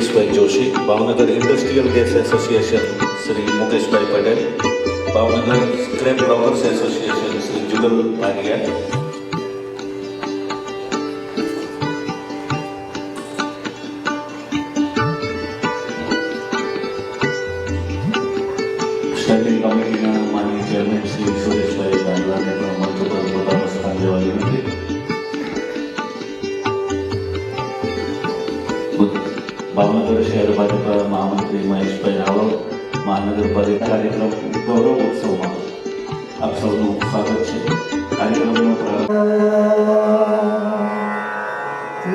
Girishbhai Joshi, Bhavnagar industrial gas association Shri Mukeshbhai Patel, Bhavnagar scrap brokers association Shri Jugal Bhatia, standing committee माननीय chairman Shri Sureshbhai Bangla ने महत्वपूर्ण પોતાનું સ્થાન લેવા વિનંતી। भावनगर शहर भाजपा महामंत्री महेशभाई रावल, महानगरपालिका कार्यक्रम गौरव उत्सव में आप सबનું સ્વાગત છે। કાર્યક્રમનો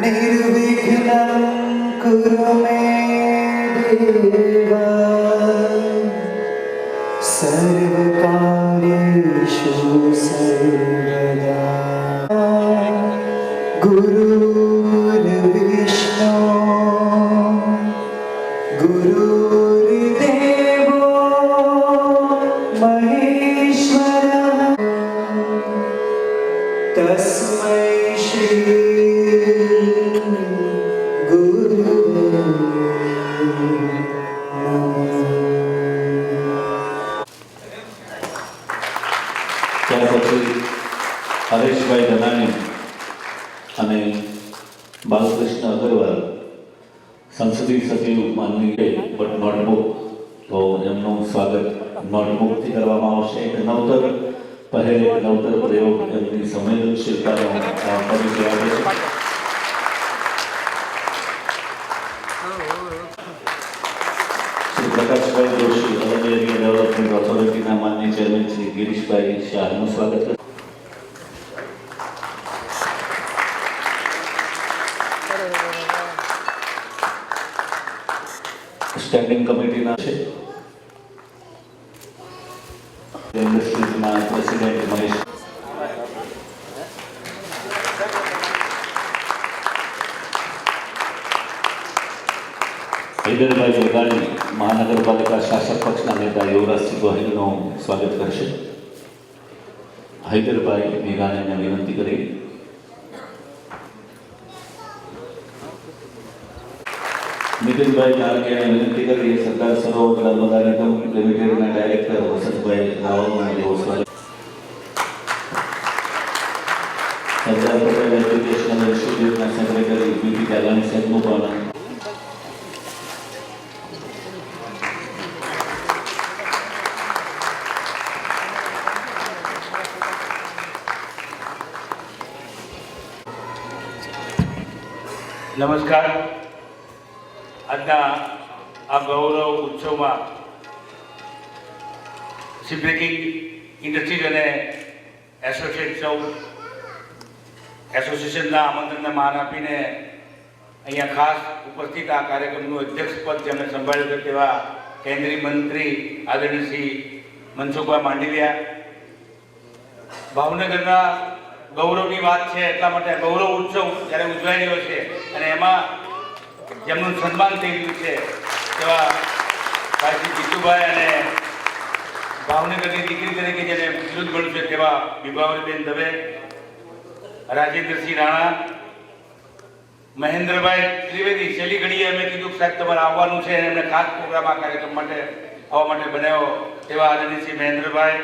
निर्विघ्नं कुरु मे देव सर्वकार्येषु सर्वदा। गुरुर्विष्णु गुरुर्देवो महेश्वरः तस्मै श्री गुरुवे ત્યાર પછી હરેશભાઈ ધનાણી અને બાલકૃષ્ણ અગ્રવાલ સંસદીય સચિવ માનનીય બટ નોટબુક તો એમનું સ્વાગત નોટબુકથી કરવામાં આવશે। એક નવતર પહેલ, નવતર પ્રયોગ એમની સંવેદનશીલતાનો પરિચય આપે છે। શ્રી પ્રકાશભાઈ જોશી, અલગ એરિયા ડેવલપમેન્ટ ઓથોરિટીના માનનીય ચેરમેન શ્રી ગિરીશભાઈ શાહનું સ્વાગત કરે। સ્ટેન્ડિંગ કમિટીના છે ઇન્ડસ્ટ્રીઝના પ્રેસિડેન્ટ મહેશ હૈદરભાઈ જોગાણી, મહાનગરપાલિકા શાસક પક્ષના નેતા યુવરાજસિંહ ગોહિલનું સ્વાગત કરશે। હૈદરભાઈ મેઘાણીને વિનંતી કરી नितिनभाई नारकियाने विनंती करी सरकार सरोवर नर्मदा निगम लिमिटेडના ડાયરેક્ટર વસંતભાઈ રાવલનું સ્વાગત। સરદાર પટેલ એજ્યુકેશનલ ઇન્સ્ટિટ્યૂટના સેક્રેટરી બીટી કાલાણી સાહેબનું પણ નમસ્કાર। આજના આ ગૌરવ ઉત્સવમાં શિપબ્રેકિંગ ઇન્ડસ્ટ્રીઝ અને એસોસિએશનના આમંત્રણને માન આપીને અહીંયા ખાસ ઉપસ્થિત આ કાર્યક્રમનું અધ્યક્ષ પદ જેમણે સંભાળ્યું છે તેવા કેન્દ્રીય મંત્રી આદરણીય શ્રી મનસુખભાઈ માંડવિયા, ભાવનગરના ગૌરવની વાત છે એટલા માટે ગૌરવ ઉત્સવ જ્યારે ઉજવાઈ રહ્યો છે અને એમાં જેમનું સન્માન થઈ રહ્યું છે તેવા ભાઈ શ્રી જીતુભાઈ અને ભાવનગરની દીકરી તરીકે જેને બિરુદ મળ્યું છે તેવા વિભાવરીબેન દવે, રાજેન્દ્રસિંહ રાણા, મહેન્દ્રભાઈ ત્રિવેદી। છેલ્લી ઘડીએ અમે કીધું સાહેબ તમારે આવવાનું છે અને એમને ખાસ પ્રોગ્રામ આ કાર્યક્રમ માટે આવવા માટે બનાવ્યો તેવા આદરણીય શ્રી મહેન્દ્રભાઈ,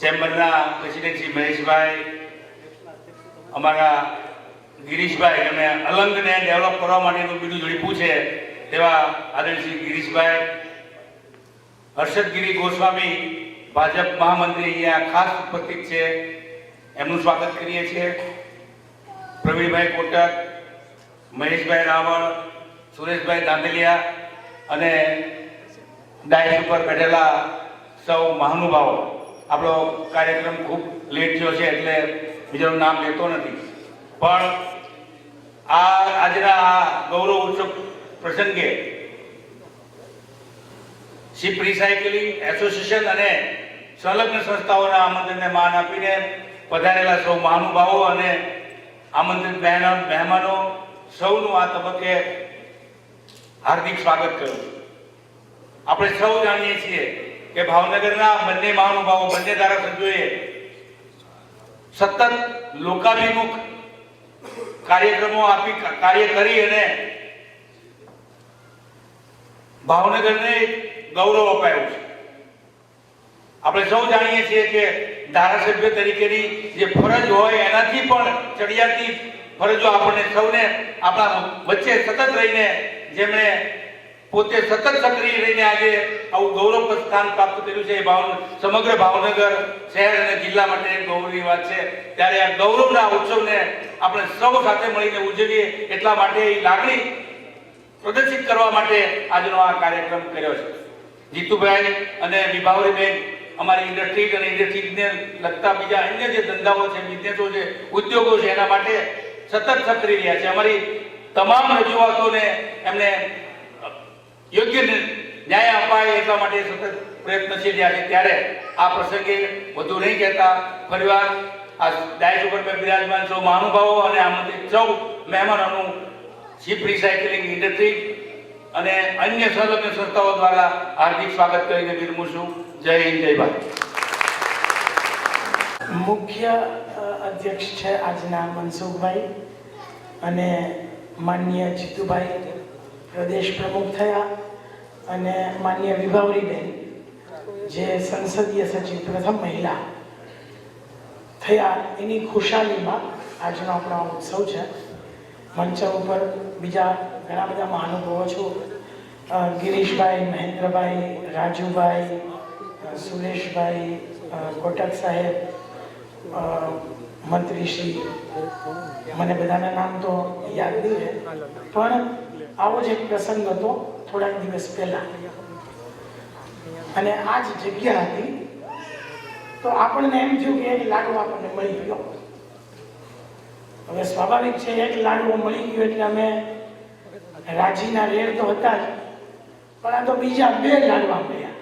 ચેમ્બરના પ્રેસિડેન્ટ શ્રી મહેશભાઈ, અમારા ગિરીશભાઈ જેમણે અલંગને ડેવલપ કરવા માટેનું બીજું ઝડપું છે તેવા આદરણીય શ્રી ગિરીશભાઈ, હર્ષદગીરી ગોસ્વામી ભાજપ મહામંત્રી અહીંયા ખાસ ઉપસ્થિત છે, એમનું સ્વાગત કરીએ છીએ। પ્રવીણભાઈ કોટક, મહેશભાઈ રાવળ, સુરેશભાઈ દાંતલિયા અને ડાયસ ઉપર બેઠેલા સૌ મહાનુભાવો। આપણો કાર્યક્રમ ખૂબ લેટ થયો છે એટલે બીજાનું નામ લેતો નથી, પણ આજના આ ગૌરવ ઉત્સવ પ્રસંગે શિપ રિસાયકલિંગ એસોસિએશન અને સંલગ્ન સંસ્થાઓના આમંત્રણને માન આપીને પધારેલા સૌ મહાનુભાવો અને આમંત્રિત મહેમાનો સૌનું આ તબક્કે હાર્દિક સ્વાગત કરું। આપણે સૌ જાણીએ છીએ કે ભાવનગરના બંને મહાનુભાવો, બંને ધારાસભ્યોએ સતત લોકાભિમુખ કાર્યક્રમો આપી કાર્ય કરી અને ભાવનગરને એક ગૌરવ અપાયું છે. આપણે સૌ જાણીએ છીએ કે ધારાસભ્ય તરીકેની જે ફરજ હોય એનાથી પણ ચડિયાતી ફરજો આપણને સૌને આપણા વચ્ચે સતત રહીને જેમણે પોતે સતત સક્રિય રહીને આજે આવું ગૌરવ સ્થાન પ્રાપ્ત કર્યું છે એ સમગ્ર ભાવનગર શહેર અને જિલ્લા માટે એક ગૌરવની વાત છે. ત્યારે આ ગૌરવના ઉત્સવને આપણે સૌ સાથે મળીને ઉજવીએ એટલા માટે એ લાગણી પ્રદર્શિત કરવા માટે આજનો આ કાર્યક્રમ કર્યો છે. જીતુભાઈ અને વિભાવરીબેન અમારી ઇન્ડસ્ટ્રી અને ઇન્ડસ્ટ્રીને લગતા બીજા અન્ય જે ધંધાઓ છે, બિઝનેસો છે, ઉદ્યોગો છે એના માટે સતત સક્રિય રહ્યા છે. અમારી તમામ રજૂઆતોને એમને યોગ્ય ન્યાય અપાય એટલા માટે સતત પ્રયત્નશીલ રહ્યા છે. ત્યારે આ પ્રસંગે વધુ નહીં કહેતા ફરીવાર આ ડાયસ ઉપર બિરાજમાન સૌ મહાનુભાવો અને આમંત્રિત સૌ મહેમાનોનું શિપ રિસાયકલિંગ ઇન્ડસ્ટ્રી અને અન્ય સંલગ્ન સંસ્થાઓ દ્વારા હાર્દિક સ્વાગત કરીને વિરમું છું. જય હિન્દ, જય ભારત. મુખ્ય અધ્યક્ષ છે આજના મનસુખભાઈ અને માનનીય જીતુભાઈ પ્રદેશ પ્રમુખ થયા અને માનનીય વિભાવરીબેન જે સંસદીય સચિવ પ્રથમ મહિલા થયા એની ખુશાલીમાં આજનો આપણો ઉત્સવ છે. મંચ ઉપર બીજા ઘણા બધા મહાનુભાવો છો, ગિરીશભાઈ, મહેન્દ્રભાઈ, રાજુભાઈ, સુરેશભાઈ, કોટક સાહેબ, મંત્રીશ્રી, મને બધાના નામ તો યાદ નહીં રહે, પણ આવો જ એક પ્રસંગ હતો થોડાક દિવસ પહેલા અને આ જ જગ્યા હતી તો આપણને એમ થયું કે એક લાડવો આપણને મળી ગયો. હવે સ્વાભાવિક છે, એક લાડવો મળી ગયો એટલે અમે રાજીના રેડ તો હતા જ, પણ આ તો બીજા 2 લાડવા મળ્યા.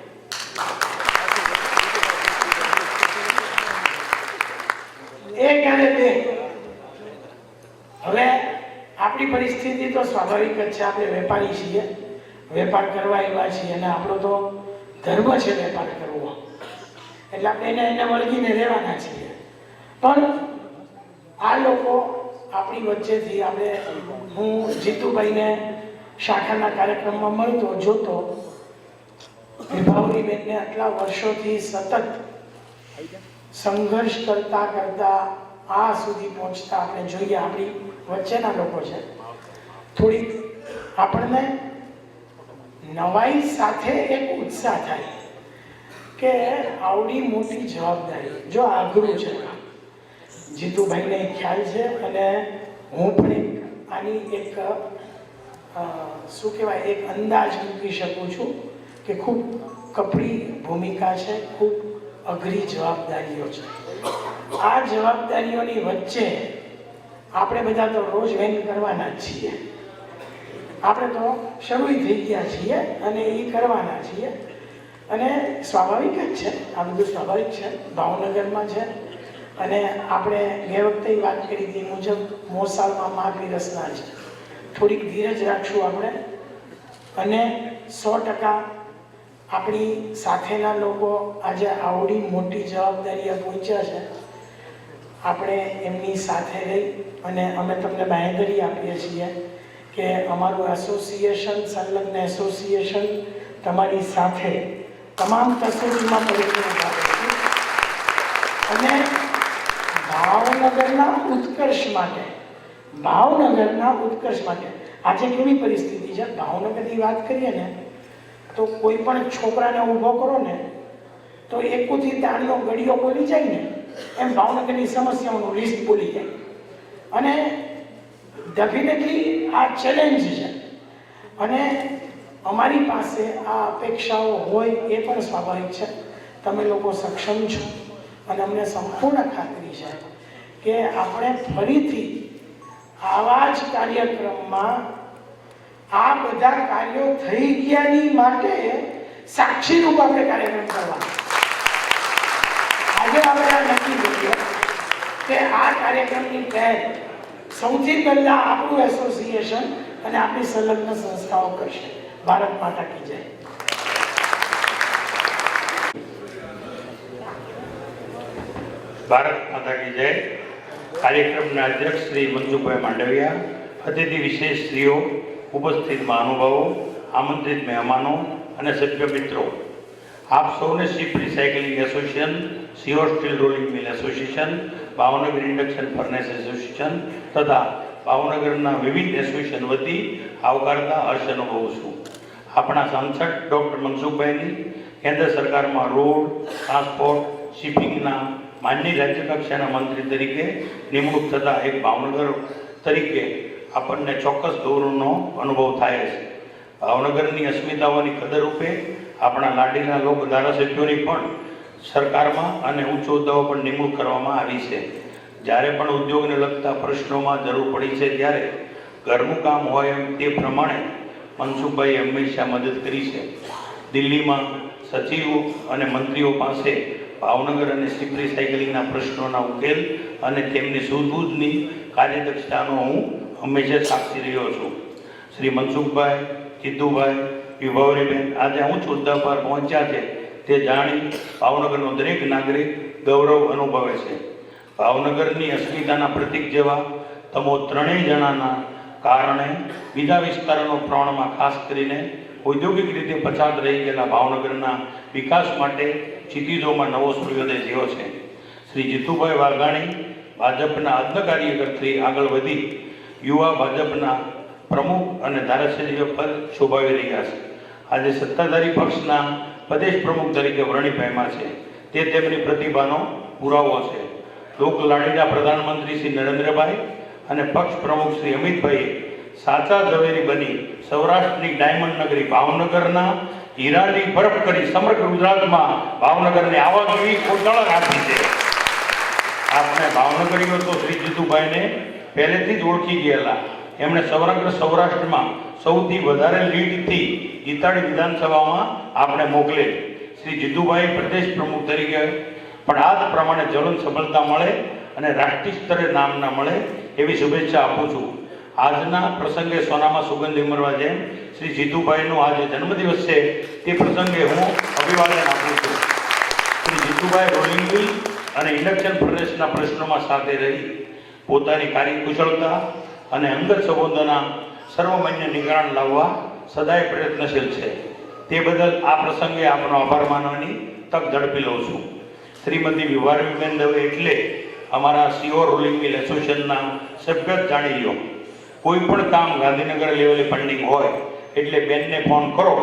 એક અને 2. હવે આપણી પરિસ્થિતિ તો સ્વાભાવિક જ છે, આપણે વેપારી છીએ, વેપાર કરવા આવ્યા છીએ અને આપણો તો ધર્મ છે વેપાર કરવો, એટલે આપણે એને વળગીને રહેવાના છીએ. પણ આ લોકો આપણી વચ્ચેથી આપણે, હું જીતુભાઈને શાખાના કાર્યક્રમમાં મળતો જોતો, વિભાવરીબેનને આટલા વર્ષોથી સતત સંઘર્ષ કરતા કરતા આ સુધી પહોંચતા આપણે જોઈએ. આપણી વચ્ચેના લોકો છે, થોડીક આપણને નવાઈ સાથે એક ઉત્સાહ થાય કે આવડી મોટી જવાબદારી, જો આઘરું છે, જીતુભાઈને ખ્યાલ છે અને હું પણ આની એક શું કહેવાય, એક અંદાજ મૂકી શકું છું કે ખૂબ કપરી ભૂમિકા છે, ખૂબ અઘરી જવાબદારીઓ છે. આ જવાબદારીઓની વચ્ચે આપણે બધા તો રોજ વહેન કરવાના જ છીએ, આપણે તો શરૂ થઈ ગયા છીએ અને એ કરવાના છીએ અને સ્વાભાવિક જ છે, આ બધું સ્વાભાવિક છે. ભાવનગરમાં છે અને આપણે ગે વખતે વાત કરી હતી મુજબ મોસાળમાં મહાપીરસના છે. થોડીક ધીરજ રાખશું આપણે અને 100% આપણી સાથેના લોકો આજે આવડી મોટી જવાબદારીએ પહોંચ્યા છે. આપણે એમની સાથે રહી અને અમે તમને બાંહેધરી આપીએ છીએ કે અમારું એસોસિએશન, સંલગ્ન એસોસિએશન તમારી સાથે તમામ કસોટીમાં પરિપૂર્ણ કરે છે અને ભાવનગરના ઉત્કર્ષ માટે, ભાવનગરના ઉત્કર્ષ માટે આજે કેવી પરિસ્થિતિ છે, ભાવનગરની વાત કરીએ ને તો કોઈ પણ છોકરાને ઊભો કરો ને તો એકોથી તાળનો ગળિયો બોલી જાય ને એમ ભાવનગરની સમસ્યાઓનું લિસ્ટ બોલી જાય. અને ડેફિનેટલી આ ચેલેન્જ છે અને અમારી પાસે આ અપેક્ષાઓ હોય એ પણ સ્વાભાવિક છે. તમે લોકો સક્ષમ છો અને અમને સંપૂર્ણ ખાતરી છે કે આપણે ફરીથી આવા જ કાર્યક્રમમાં આ બધા કાર્યો થઈ ગયાની માટે સાક્ષીરૂપ આપણે કાર્યક્રમ કરવા. આજે આપણે નક્કી કર્યું કે આ કાર્યક્રમની પહેલ સૌથી પહેલા આપણું એસોસિએશન અને આપણી સંલગ્ન સંસ્થાઓ કરશે. ભારત માતા કી જય. ભારત માતા કી જય. કાર્યક્રમના અધ્યક્ષ શ્રી મનસુખભાઈ માંડવિયા, અતિથિ વિશેષ શ્રીઓ, ઉપસ્થિત મહાનુભાવો, આમંત્રિત મહેમાનો અને સભ્ય મિત્રો, આપ સૌને ship recycling association, Sihor steel rolling mill association, Bhavnagar induction furnace association તથા ભાવનગરના વિવિધ એસોસિએશન વતી આવકારતા હર્ષ અનુભવું છું. આપણા સાંસદ ડૉક્ટર મનસુખભાઈની કેન્દ્ર સરકારમાં રોડ, ટ્રાન્સપોર્ટ, શિપિંગના માનનીય રાજ્ય કક્ષાના મંત્રી તરીકે નિમણૂક થતાં એક ભાવનગર તરીકે આપણને ચોક્કસ ગૌરવનો અનુભવ થાય છે. ભાવનગરની અસ્મિતાઓની કદર રૂપે આપણા લાડીના લોક ધારાસભ્યોની પણ સરકારમાં અને ઉચ્ચ હોદ્દાઓ પર નિમણૂક કરવામાં આવી છે. જ્યારે પણ ઉદ્યોગને લગતા પ્રશ્નોમાં જરૂર પડી છે ત્યારે ઘરનું કામ હોય એમ તે પ્રમાણે મનસુખભાઈએ હંમેશા મદદ કરી છે. દિલ્હીમાં સચિવો અને મંત્રીઓ પાસે ભાવનગર અને શિપ રિસાયકલિંગના પ્રશ્નોના ઉકેલ અને તેમની સૂઝબૂઝની કાર્યદક્ષતાનો હું હંમેશા સાક્ષી રહ્યો છું. શ્રી મનસુખભાઈ, જીતુભાઈ, વિભાવરીબેન આજે ઉચ્ચ હોદ્દા પર પહોંચ્યા છે તે જાણી ભાવનગરનો દરેક નાગરિક ગૌરવ અનુભવે છે. ભાવનગરની અસ્મિતાના પ્રતીક જેવા તમો ત્રણેય જણાના કારણે બીજા વિસ્તારોના પ્રમાણમાં ખાસ કરીને ઔદ્યોગિક રીતે પછાત રહી ગયેલા ભાવનગરના વિકાસ માટે ક્ષિતિજોમાં નવો સૂર્યોદય થયો છે. શ્રી જીતુભાઈ વાઘાણી ભાજપના અદ્ન કાર્યકર્તા આગળ વધી યુવા ભાજપના પ્રમુખ અને ધારાસભ્ય પદ શોભાવી રહ્યા છે. આજે સત્તાધારી પક્ષના પ્રદેશ પ્રમુખ તરીકે વરણી પામ્યા છે તે તેમની પ્રતિભાનો પુરાવો છે. લોકલાડીના પ્રધાનમંત્રી શ્રી નરેન્દ્રભાઈ અને પક્ષ પ્રમુખ શ્રી અમિતભાઈએ સાચા ઝવેરી બની સૌરાષ્ટ્રની ડાયમંડ નગરી ભાવનગરના હીરાની બરફ કરી સમગ્ર ગુજરાતમાં ભાવનગરને આવા જેવી ઓળખાણ આપી છે. આપણે ભાવનગરીઓ તો શ્રી જીતુભાઈને પહેલેથી જ ઓળખી ગયેલા. એમણે સમગ્ર સૌરાષ્ટ્રમાં સૌથી વધારે લીડથી જીતાડી વિધાનસભામાં આપણે મોકલે. શ્રી જીતુભાઈ પ્રદેશ પ્રમુખ તરીકે પણ આ જ પ્રમાણે જ્વલંત સફળતા મળે અને રાષ્ટ્રીય સ્તરે નામ ના મળે એવી શુભેચ્છા આપું છું. આજના પ્રસંગે સોનામાં સુગંધ ઉમરવા જેમ શ્રી જીતુભાઈનો આજે જન્મદિવસ છે તે પ્રસંગે હું અભિવાદન આપું છું. શ્રી જીતુભાઈ રોલિંગ મિલ અને ઇન્ડક્શન ફર્નેસના પ્રશ્નોમાં સાથે રહી પોતાની કાર્યકુશળતા અને અંગત સંબંધોના સર્વમાન્ય નિવારણ લાવવા સદાય પ્રયત્નશીલ છે. તે બદલ આ પ્રસંગે આપનો આભાર માનવાની તક ઝડપી લઉં છું. શ્રીમતી વિભાવરીબેન દવે એટલે અમારા સિયોર રોલિંગ મિલ એસોસિએશનના સભ્ય જ જાણી લો. કોઈ પણ કામ ગાંધીનગર લેવલે પેન્ડિંગ હોય એટલે બેનને ફોન કરો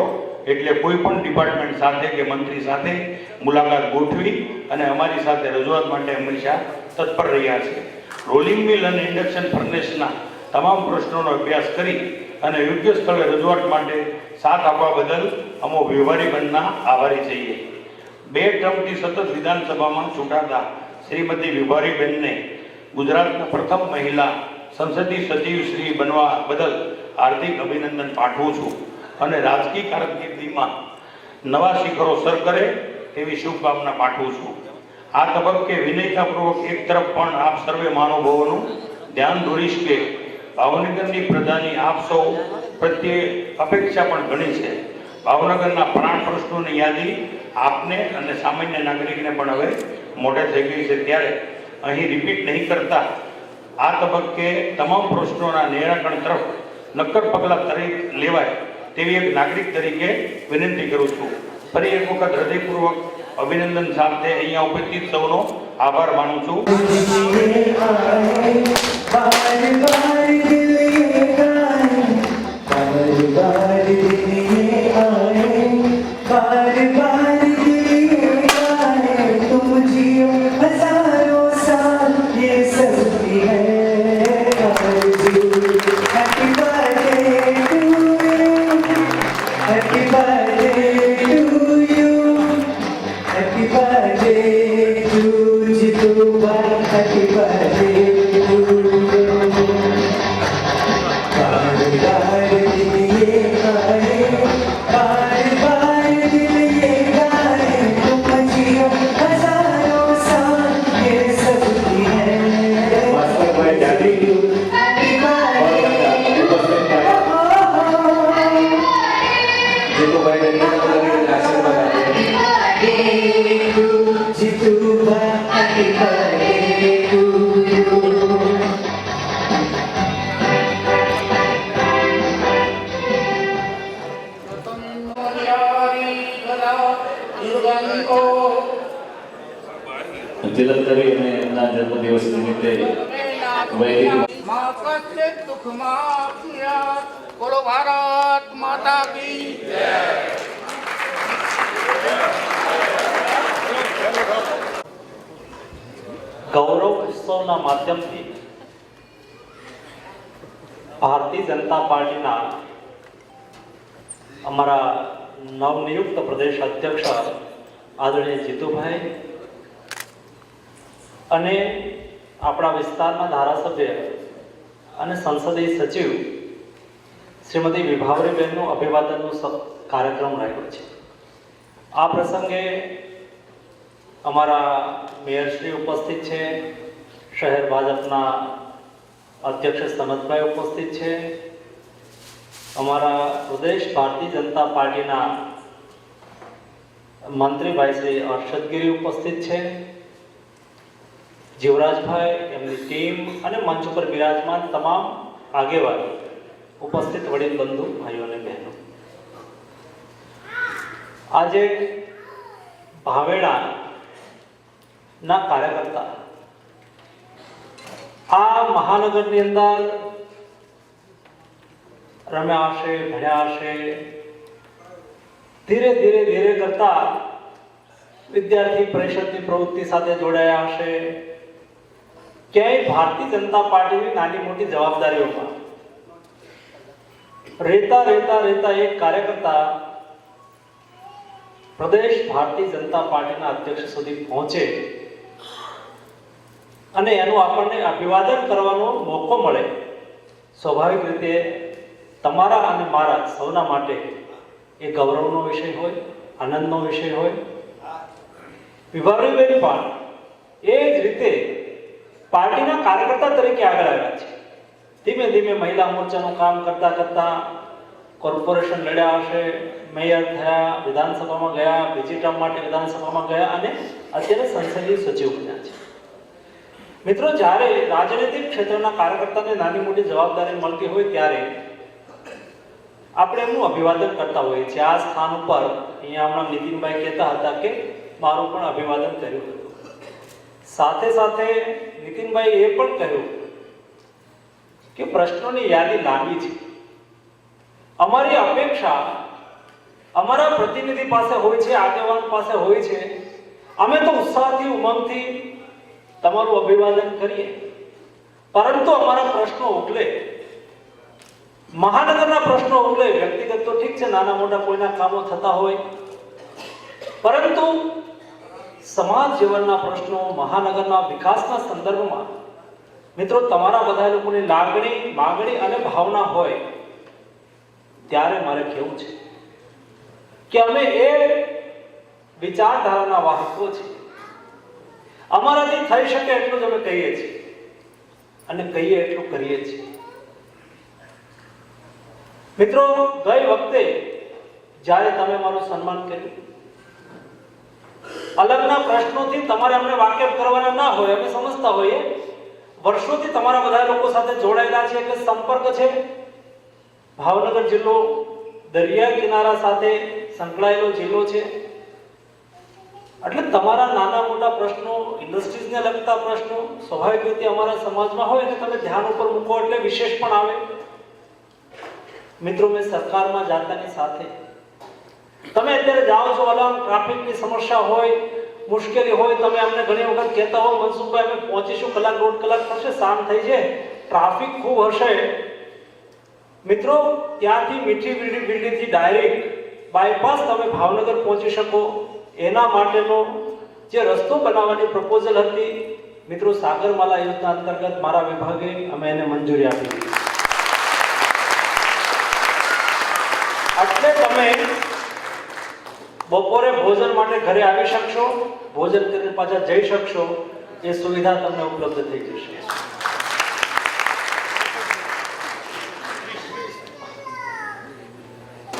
એટલે કોઈ પણ ડિપાર્ટમેન્ટ સાથે કે મંત્રી સાથે મુલાકાત ગોઠવી અને અમારી સાથે રજૂઆત માટે હંમેશા તત્પર રહ્યા છે. રોલિંગ મિલ અને ઇન્ડક્શન ફર્નેસના તમામ પ્રશ્નોનો અભ્યાસ કરી અને યોગ્ય સ્થળે રજૂઆત માટે સાથ આપવા બદલ અમો વિભાવરીબેનના આભારી છીએ. 2 ટર્મથી સતત વિધાનસભામાં ચૂંટાતા શ્રીમતી વિભાવરીબેનને ગુજરાતના પ્રથમ મહિલા સંસદીય સચિવ શ્રી બનવા બદલ હાર્દિક અભિનંદન પાઠવું છું અને રાજકીય કારકિર્દીમાં નવા શિખરો સર કરે તેવી શુભકામના પાઠવું છું. આ તબક્કે વિનયતાપૂર્વક એક તરફ પણ આપ સર્વે મહાનુભાવોનું ધ્યાન દોરીશ કે ભાવનગરની પ્રજાની આપ સૌ પ્રત્યે અપેક્ષા પણ ઘણી છે. ભાવનગરના પ્રાણ પ્રશ્નોની યાદી આપને અને સામાન્ય નાગરિકને પણ હવે મોઢે થઈ ગઈ છે ત્યારે અહીં રિપીટ નહીં કરતા આ તબક્કે તમામ પ્રશ્નોના નિરાકરણ તરફ નક્કર પગલાં લેવાય તેવી એક નાગરિક તરીકે વિનંતી કરું છું. ફરી એક વખત હૃદયપૂર્વક અભિનંદન સાથે અહીંયા ઉપસ્થિત સૌનો આભાર માનું છું. તિલક કરી અને એમના જન્મદિવસ નિમિત્તે વૈદિક બોલો ભારત માતા કી ગૌરવ ઉત્સવના માધ્યમથી ભારતીય જનતા પાર્ટીના અમારા નવનિયુક્ત પ્રદેશ અધ્યક્ષ આદરણીય જીતુભાઈ અને આપણા વિસ્તારના ધારાસભ્ય અને સંસદીય સચિવ શ્રીમતી વિભાવરીબેનનું અભિવાદનનું કાર્યક્રમ રહ્યો છે. આ પ્રસંગે અમારા મેયરશ્રી ઉપસ્થિત છે, શહેર ભાજપના અધ્યક્ષ સનતભાઈ ઉપસ્થિત છે, અમારા પ્રદેશ ભારતીય જનતા પાર્ટીના મંત્રીભાઈ શ્રી હર્ષદગીરી ઉપસ્થિત છે, જીવરાજભાઈ, એમની ટીમ અને મંચ ઉપર બિરાજમાન તમામ આગેવાનો, ઉપસ્થિત વડીલ બંધુ ભાઈઓ અને બહેનો, આજે ભાવેણા ના કાર્યકર્તા આ મહાનગરની અંદર રમ્યા હશે, ભણ્યા હશે, ધીરે ધીરે ધીરે કરતા વિદ્યાર્થી પરિષદની પ્રવૃત્તિ સાથે જોડાયા હશે, ક્યાંય ભારતીય જનતા પાર્ટીની નાની મોટી જવાબદારીઓમાં રહેતા એક કાર્યકર્તા પ્રદેશ ભારતીય જનતા પાર્ટીના અધ્યક્ષ સુધી પહોંચે અને એનું આપણને અભિવાદન કરવાનો મોકો મળે, સ્વાભાવિક રીતે તમારા અને મારા સૌના માટે એ ગૌરવનો વિષય હોય, આનંદનો વિષય હોય. વિભાવરીબેન પણ એ જ રીતે પાર્ટીના કાર્યકર્તા તરીકે આગળ આવ્યા છે. ધીમે ધીમે મહિલા મોરચાનું કામ કરતા કરતા કોર્પોરેશન લડ્યા હશે, મેયર થયા, વિધાનસભામાં ગયા, બીજી ટર્મ માટે વિધાનસભામાં ગયા અને અત્યારે સંસદીય સચિવ બન્યા છે. મિત્રો, જ્યારે રાજનૈતિક ક્ષેત્રના કાર્યકર્તાને નાની મોટી જવાબદારી મળતી હોય ત્યારે આપણે એમનું અભિવાદન કરતા હોઈએ છીએ. આ સ્થાન ઉપર અહીંયા હમણાં નીતિનભાઈ કહેતા હતા કે મારું પણ અભિવાદન કર્યું હતું. સાથે સાથે નીતિનભાઈ એ પણ કહ્યું કે પ્રશ્નોની યાદી લાંબી છે. અમારી અપેક્ષા અમારા પ્રતિનિધિ પાસે હોય છે, આગેવાન પાસે હોય છે. અમે તો ઉત્સાહથી, ઉમંગથી તમારું અભિવાદન કરીએ, પરંતુ અમારા પ્રશ્નો ઉકલે, મહાનગરના પ્રશ્નો ઉકલે. વ્યક્તિગત તો ઠીક છે, નાના મોટા કોઈના કામો થતા હોય, પરંતુ સમાજ જીવનના પ્રશ્નો, મહાનગરના વિકાસના સંદર્ભમાં મિત્રો તમારા બધા લોકોની લાગણી, માગણી અને ભાવના હોય ત્યારે મારે કહેવું છે કે અમે એ વિચારધારાના વાહકો છીએ. અમારાથી થઈ શકે એટલું જ અમે કહીએ છીએ અને કહીએ એટલું કરીએ છીએ. મિત્રો, ગઈ વખતે જ્યારે તમે મારું સન્માન કર્યું, અલગના પ્રશ્નોથી તમારે અમને વાકેફ કરવાના ના હોય, અમે સમજતા હોઈએ. વર્ષોથી તમારા બધા લોકો સાથે જોડાયેલા છે, એટલે સંપર્ક છે. ભાવનગર જિલ્લો દરિયા કિનારા સાથે સંકળાયેલો જિલ્લો છે, એટલે તમારા નાના મોટા પ્રશ્નો, ઇન્ડસ્ટ્રીઝને લગતા પ્રશ્નો સ્વાભાવિક રીતે અમારા સમાજમાં હોય અને તમે ધ્યાન ઉપર મૂકો એટલે વિશેષ પણ આવે. મિત્રો, મેં સરકારમાં જાતાની સાથે તમે અત્યારે જાઓ છો, અલગ ટ્રાફિકની સમસ્યા હોય, મુશ્કેલી હોય, તમે અમને ઘણી વખત કહેતા હો મનસુખભાઈ અમે પહોંચીશું, કલાક દોઢ કલાક થશે, શામ થઈ જાય, ટ્રાફિક ખૂબ હશે. મિત્રો, ત્યાંથી મીઠી બિલ્ડીથી ડાયરેક્ટ બાયપાસ તમે ભાવનગર પહોંચી શકો એના માટેનો જે રસ્તો બનાવવાની પ્રપોઝલ હતી, મિત્રો સાગરમાલા યોજના અંતર્ગત મારા વિભાગે અમે એને મંજૂરી આપી દીધી. એટલે તમે બપોરે ભોજન માટે ઘરે આવી શકશો, ભોજન કરીને પાછા જઈ શકશો, એ સુવિધા તમને ઉપલબ્ધ થઈ જશે.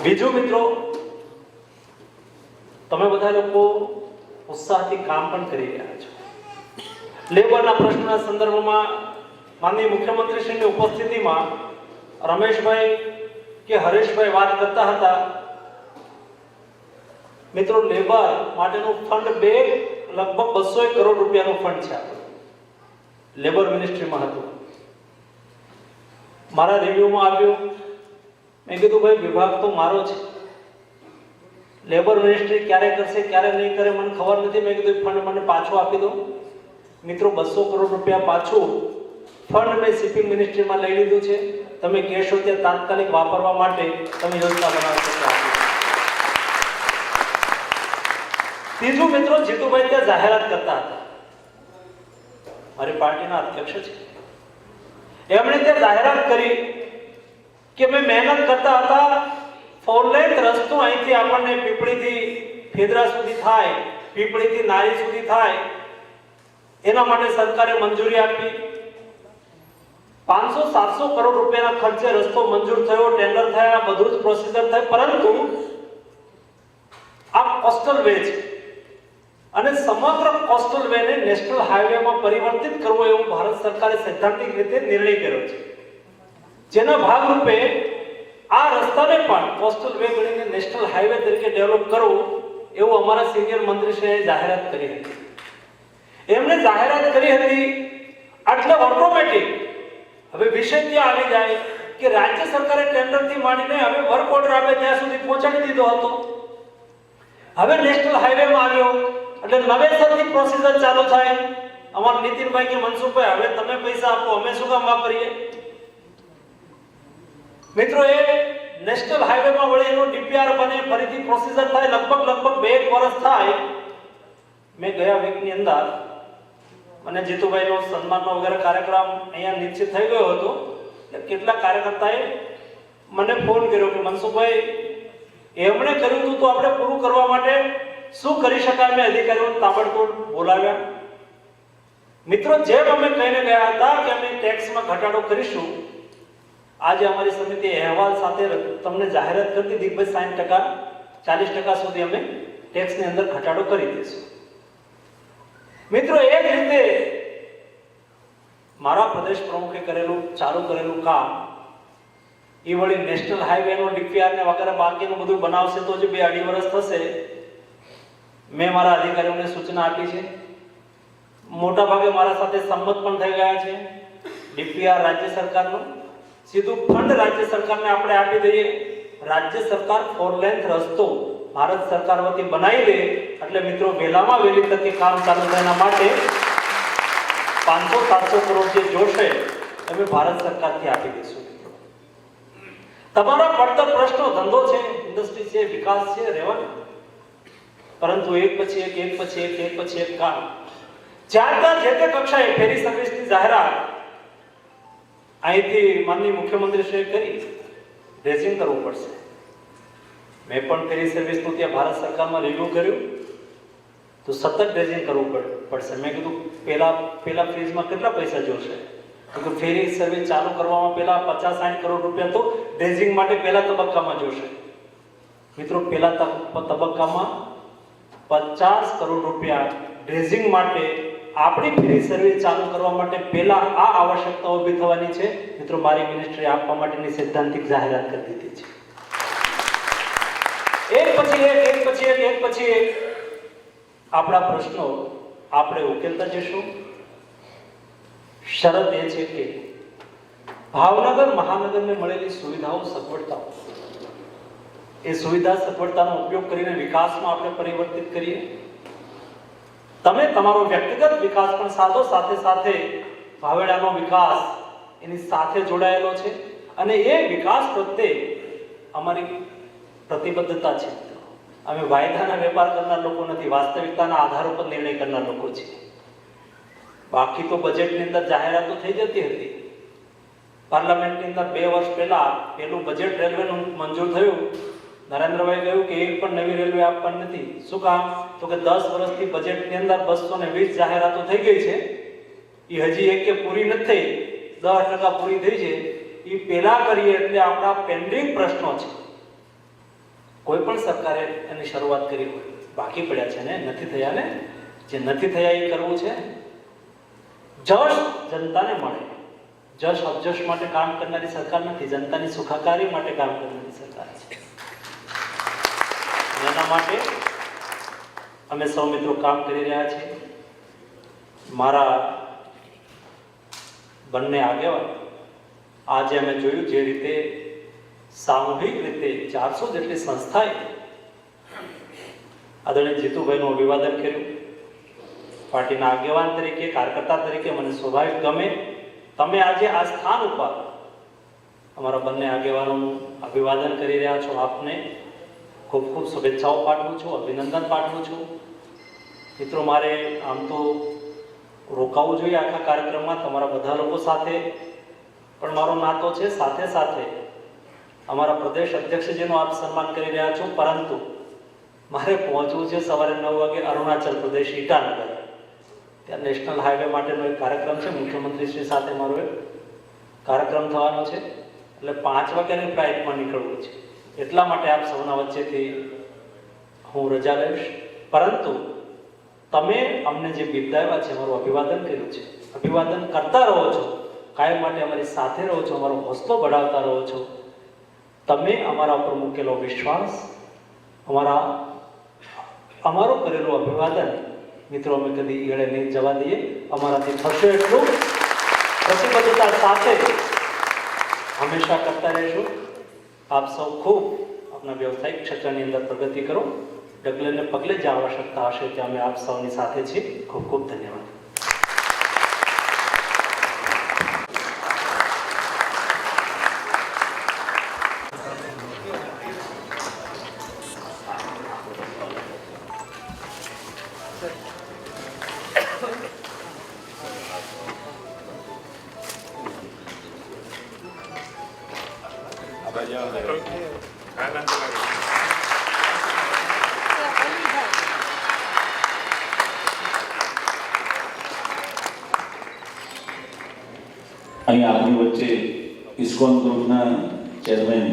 બીજું મિત્રો, તમે બધા લોકો ઉત્સાહથી કામ પણ કરી રહ્યા છો. લેબરના પ્રશ્નના સંદર્ભમાં માનનીય મુખ્યમંત્રીશ્રીની ઉપસ્થિતિમાં રમેશભાઈ કે હરેશભાઈ વાત કરતા હતા મિત્રો લેબર માટેનું ફંડ બે લગભગ 200 કરોડ રૂપિયાનું ફંડ છે આપણું લેબર મિનિસ્ટ્રીમાં હતું. મારા રિવ્યુમાં આવ્યું, મેં કીધું ભાઈ વિભાગ તો મારો છે, લેબર મિનિસ્ટ્રી ક્યારે કરશે ક્યારે નહીં કરે મને ખબર નથી. મેં કીધું ફંડ મને પાછો આપી દો. મિત્રો 200 કરોડ રૂપિયા પાછું ફંડ મેં શિપિંગ મિનિસ્ટ્રીમાં લઈ લીધું છે. તમે કહેશો તે તાત્કાલિક વાપરવા માટે તમે યોજના બનાવી શકો. ત્રીજું મિત્રો, જીતુભાઈ ત્યાં જાહેરાત કરતા હતા, મારી પાર્ટીના અધ્યક્ષ છે, એમણે ત્યાં જાહેરાત કરી કે મેં મહેનત કરતા હતા, 4 લેન રસ્તો અહીંથી આપણને પીપળીથી ફેદરા સુધી થાય, પીપળીથી નારી સુધી થાય, એના માટે સરકારે મંજૂરી આપી. 500-700 કરોડ રૂપિયાના ખર્ચે રસ્તો મંજૂર થયો, ટેન્ડર થયા, બધું જ પ્રોસીજર થઈ. પરંતુ આ કોસ્ટલ વે છે અને સમગ્ર કોસ્ટલ વેને નેશનલ હાઈવેમાં પરિવર્તિત કરવો એવું ભારત સરકારે સૈદ્ધાંતિક રીતે નિર્ણય કર્યો છે, જેના ભાગરૂપે આ રસ્તાને પણ કોસ્ટલ વે ગણીને નેશનલ હાઈવે તરીકે ડેવલપ કરવો એવું અમારા સિનિયર મંત્રીશ્રીએ જાહેરાત કરી હતી. એમણે જાહેરાત કરી હતી એટલે ઓટોમેટિક હવે વિષય ત્યાં આવી જાય કે રાજ્ય સરકારે ટેન્ડરથી માંડીને હવે વર્ક ઓર્ડર આપે ત્યાં સુધી પહોંચાડી દીધો હતો. હવે નેશનલ હાઈવેમાં આવ્યો એટલે નવેસરથી પ્રોસીજર ચાલુ થાય. અમાર નીતિનભાઈ કે મનસુખભાઈ હવે તમે પૈસા આપો, અમે શું કામ વાપરીએ? મિત્રો એ નેશનલ હાઈવેમાં વળે એનો ડીપીઆર બને, ફરીથી પ્રોસીજર થાય, લગભગ 2 વર્ષ થાય. મેં ગયા વીકની અંદર મને જીતુભાઈનો સન્માનનો વગેરે કાર્યક્રમ અહીંયા નિશ્ચિત થઈ ગયો હતો. કેટલાક કાર્યકર્તાએ મને ફોન કર્યો કે મનસુખભાઈ એમણે કર્યું હતું તો આપણે પૂરું કરવા માટે શું કરી શકાય? મેં અધિકારીઓને તાબડતોડ બોલાવ્યા. મિત્રો જેમ અમે કહીને ગયા હતા કે અમે ટેક્સમાં ઘટાડો કરીશું, આજે અમારી સમિતિ અહેવાલ સાથે તમને જાહેરાત કરતી હતી કે 60%, 40% સુધી અમે ટેક્સની અંદર ઘટાડો કરી દઈશું. મિત્રો એ જ રીતે મારા પ્રદેશ પ્રમુખે ચાલુ કરેલું કામ એ વળી નેશનલ હાઈવેનો ડીપીઆર ને વગેરે બાકીનું બધું બનાવશે તો જે 2-2.5 વર્ષ થશે. મેં મારા અધિકારીઓને સૂચના આપી છે, મોટા ભાગે મારા સાથે સંમત પણ થઈ ગયા છે. ડીપીઆર રાજ્ય સરકારનું સીધું ફંડ રાજ્ય સરકારને આપણે આપી દઈએ, રાજ્ય સરકાર 4 લેન રસ્તો ભારત સરકાર વતી બનાવી દે એટલે મિત્રો વહેલામાં વહેલી તકે કામ ચાલુ થાય. એના માટે 500-700 કરોડ જે જોશે અમે ભારત સરકારથી આપી દઈશું. તમારા પડતર પ્રશ્નો ધંધો છે, ઇન્ડસ્ટ્રી છે, વિકાસ છે, રહેવાનું, પરંતુ એક પછી એક કામ જ્યાં જે તે કક્ષાએ ફેરી સર્વિસની જાહેરાત અહીંથી માનનીય મુખ્યમંત્રીશ્રીએ કરી, ડ્રેસિંગ કરવું પડશે. મેં પણ ફેરી સર્વિસનું ત્યાં ભારત સરકારમાં રિવ્યુ કર્યું તો સતત ડ્રેસિંગ કરવું પડશે. મેં કીધું પહેલા ફેઝમાં કેટલા પૈસા જોશે? તો ફેરી સર્વિસ ચાલુ કરવામાં પહેલા 50-60 કરોડ રૂપિયા તો ડ્રેસિંગ માટે પહેલા તબક્કામાં જોશે. મિત્રો પહેલા તબક્કામાં 50 કરોડ રૂપિયા ડ્રેસિંગ માટે આપણી ફેરી સર્વિસ ચાલુ કરવા માટે પહેલા આ આવશ્યકતા ઊભી થવાની છે. મિત્રો મારી મિનિસ્ટ્રી આપવા માટેની સૈદ્ધાંતિક જાહેરાત કરી દીધી છે. એક પછી એક આપણા પ્રશ્નો આપણે ઉકેલતા જઈશું. શરત એ છે કે ભાવનગર મહાનગરને મળેલી સુવિધાઓ, સગવડતાઓ, એ સુવિધા સગવડતાનો ઉપયોગ કરીને વિકાસમાં આપણે પરિવર્તિત કરીએ. તમે તમારો વ્યક્તિગત વિકાસ પણ સાધો, સાથે સાથે ભાવેડાનો વિકાસ એની સાથે જોડાયેલો છે અને એ વિકાસ પ્રત્યે અમારી પ્રતિબદ્ધતા છે. અમે વાયદાના વેપાર કરનાર લોકો નથી, વાસ્તવિકતાના આધાર ઉપર નિર્ણય કરનાર લોકો છીએ. બાકી તો બજેટની અંદર જાહેરાતો થઈ જતી હતી. પાર્લામેન્ટની અંદર 2 વર્ષ પહેલા પેલું બજેટ રેલવેનું મંજૂર થયું. નરેન્દ્રભાઈ કહ્યું કે એક પણ નવી રેલવે આપવાની નથી. શું કામ? તો કે 10 વર્ષથી બજેટની અંદર 220 જાહેરાતો થઈ ગઈ છે, એ હજી એક પૂરી નથી થઈ, 10% પૂરી થઈ છે. એ પહેલા કરીએ એટલે આપણા પેન્ડિંગ પ્રશ્નો છે. કોઈ પણ સરકારે એની શરૂઆત કરી હોય, બાકી પડ્યા છે ને, નથી થયા ને, જે નથી થયા એ કરવું છે. જશ જનતાને મળે, જશ અબજશ માટે કામ કરનારી સરકાર નથી, જનતાની સુખાકારી માટે કામ કરનારી સરકાર છે. એના માટે અમે સૌ મિત્રો કામ કરી રહ્યા છીએ. મારા બંને આગેવાન આજે અમે જોયું જે રીતે સામૂહિક રીતે 400 જેટલી સંસ્થાએ આદરણીય જીતુભાઈનું અભિવાદન કર્યું. પાર્ટીના આગેવાન તરીકે, કાર્યકર્તા તરીકે મને સ્વાભાવિક ગમે. તમે આજે આ સ્થાન ઉપર અમારા બંને આગેવાનોનું અભિવાદન કરી રહ્યા છો. આપને ખૂબ ખૂબ શુભેચ્છાઓ પાઠવું છું, અભિનંદન પાઠવું છું. મિત્રો, મારે આમ તો રોકાવું જોઈએ આખા કાર્યક્રમમાં તમારા બધા લોકો સાથે, પણ મારો નાતો છે સાથે સાથે અમારા પ્રદેશ અધ્યક્ષજીનું આપ સન્માન કરી રહ્યા છો. પરંતુ મારે પહોંચવું છે સવારે 9 વાગે અરુણાચલ પ્રદેશ ઈટાનગર. ત્યાં નેશનલ હાઈવે માટેનો એક કાર્યક્રમ છે. મુખ્યમંત્રી શ્રી સાથે મારો એક કાર્યક્રમ થવાનો છે, એટલે 5 વાગ્યાની ફ્લાઇટમાં નીકળવું છે. એટલા માટે આપ સૌના વચ્ચેથી હું રજા લઈશ. પરંતુ તમે અમને જે બિરદાવ્યા છે, અમારું અભિવાદન કર્યું છે, અભિવાદન કરતા રહો છો, કાયમ માટે અમારી સાથે રહો છો, અમારો હોસલો બઢાવતા રહો છો. તમે અમારા ઉપર મૂકેલો વિશ્વાસ, અમારો કરેલું અભિવાદન મિત્રો અમે કદી ઈળે નહીં જવા દઈએ. અમારાથી થશે એટલું પ્રતિબદ્ધતા સાથે હંમેશા કરતા રહેશું. આપ સૌ ખૂબ આપના વ્યવસાયિક ક્ષેત્રની અંદર પ્રગતિ કરો. ડગલે ને પગલે જે આવશ્યકતા હશે ત્યાં અમે આપ સૌની સાથે છીએ. ખૂબ ખૂબ ધન્યવાદ. અહીં આપની વચ્ચે ઇસ્કોન ગ્રુપના ચેરમેન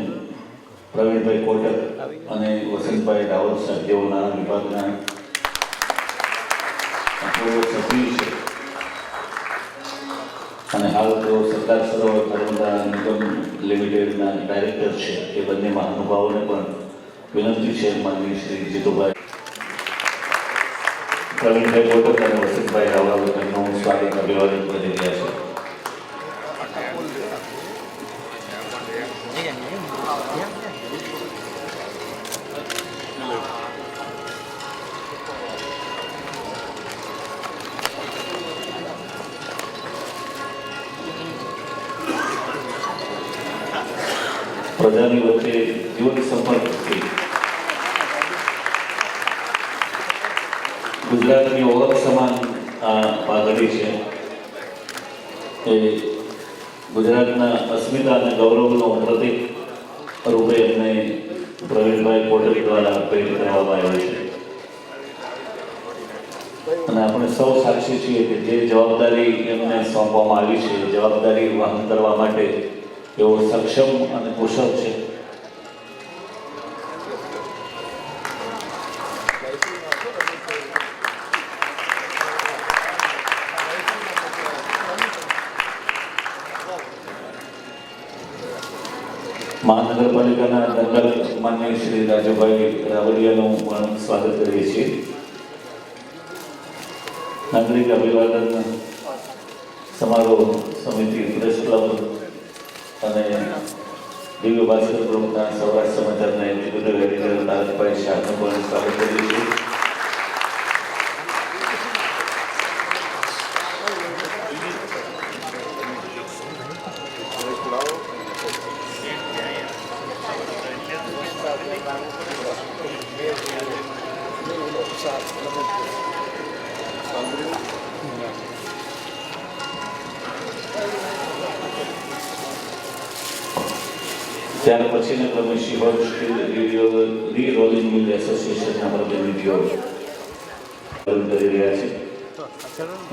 પ્રવીણભાઈ કોટક અને વસંતભાઈ રાવત સાહેબ, જેઓ નાણાં વિભાગના સભ્ય છે અને હાલ તેઓ સરદાર સરોવર નર્મદા નિગમ લિમિટેડના ડાયરેક્ટર છે. એ બંને મહાનુભાવોને પણ વિનંતી છે, માનનીય શ્રી જીતુભાઈ, પ્રવીણભાઈ કોટક અને વસંતભાઈ રાવત તેમનું સ્વાગત અભિવાદન કરી રહ્યા છે. પ્રજાની વચ્ચે જીવન સંપર્કથી ગુજરાતની ઓળખ સમાન આ પાઘડી છે. એ ગુજરાતના અસ્મિતા અને ગૌરવનો પ્રતીક રૂપે એમને પ્રવીણભાઈ કોટક દ્વારા ભેટ કરવામાં આવ્યો છે. અને આપણે સૌ સાક્ષી છીએ કે જે જવાબદારી એમને સોંપવામાં આવી છે, જવાબદારી વહન કરવા માટે એવો સક્ષમ અને કુશળ છે. મહાનગરપાલિકાના દંડક માનનીય શ્રી રાજુભાઈ રાવલિયાનું પણ સ્વાગત કરીએ છીએ. નાગરિક અભિવાદન સમારોહ સમિતિ પ્રેસ ક્લબ અને દિવ્ય ભાસ્કર ગ્રુપના સૌરાષ્ટ્ર સમાચારના એક્ઝિક્યુટિવ એડિટર તારકભાઈ શાહનું પણ સ્વાગત કરીએ છીએ. ત્યાર પછીના ક્રમે શિહોર સ્ટીલ રી રોલિંગ મિલ એસોસિએશનના પ્રતિનિધિઓ કરી રહ્યા છે.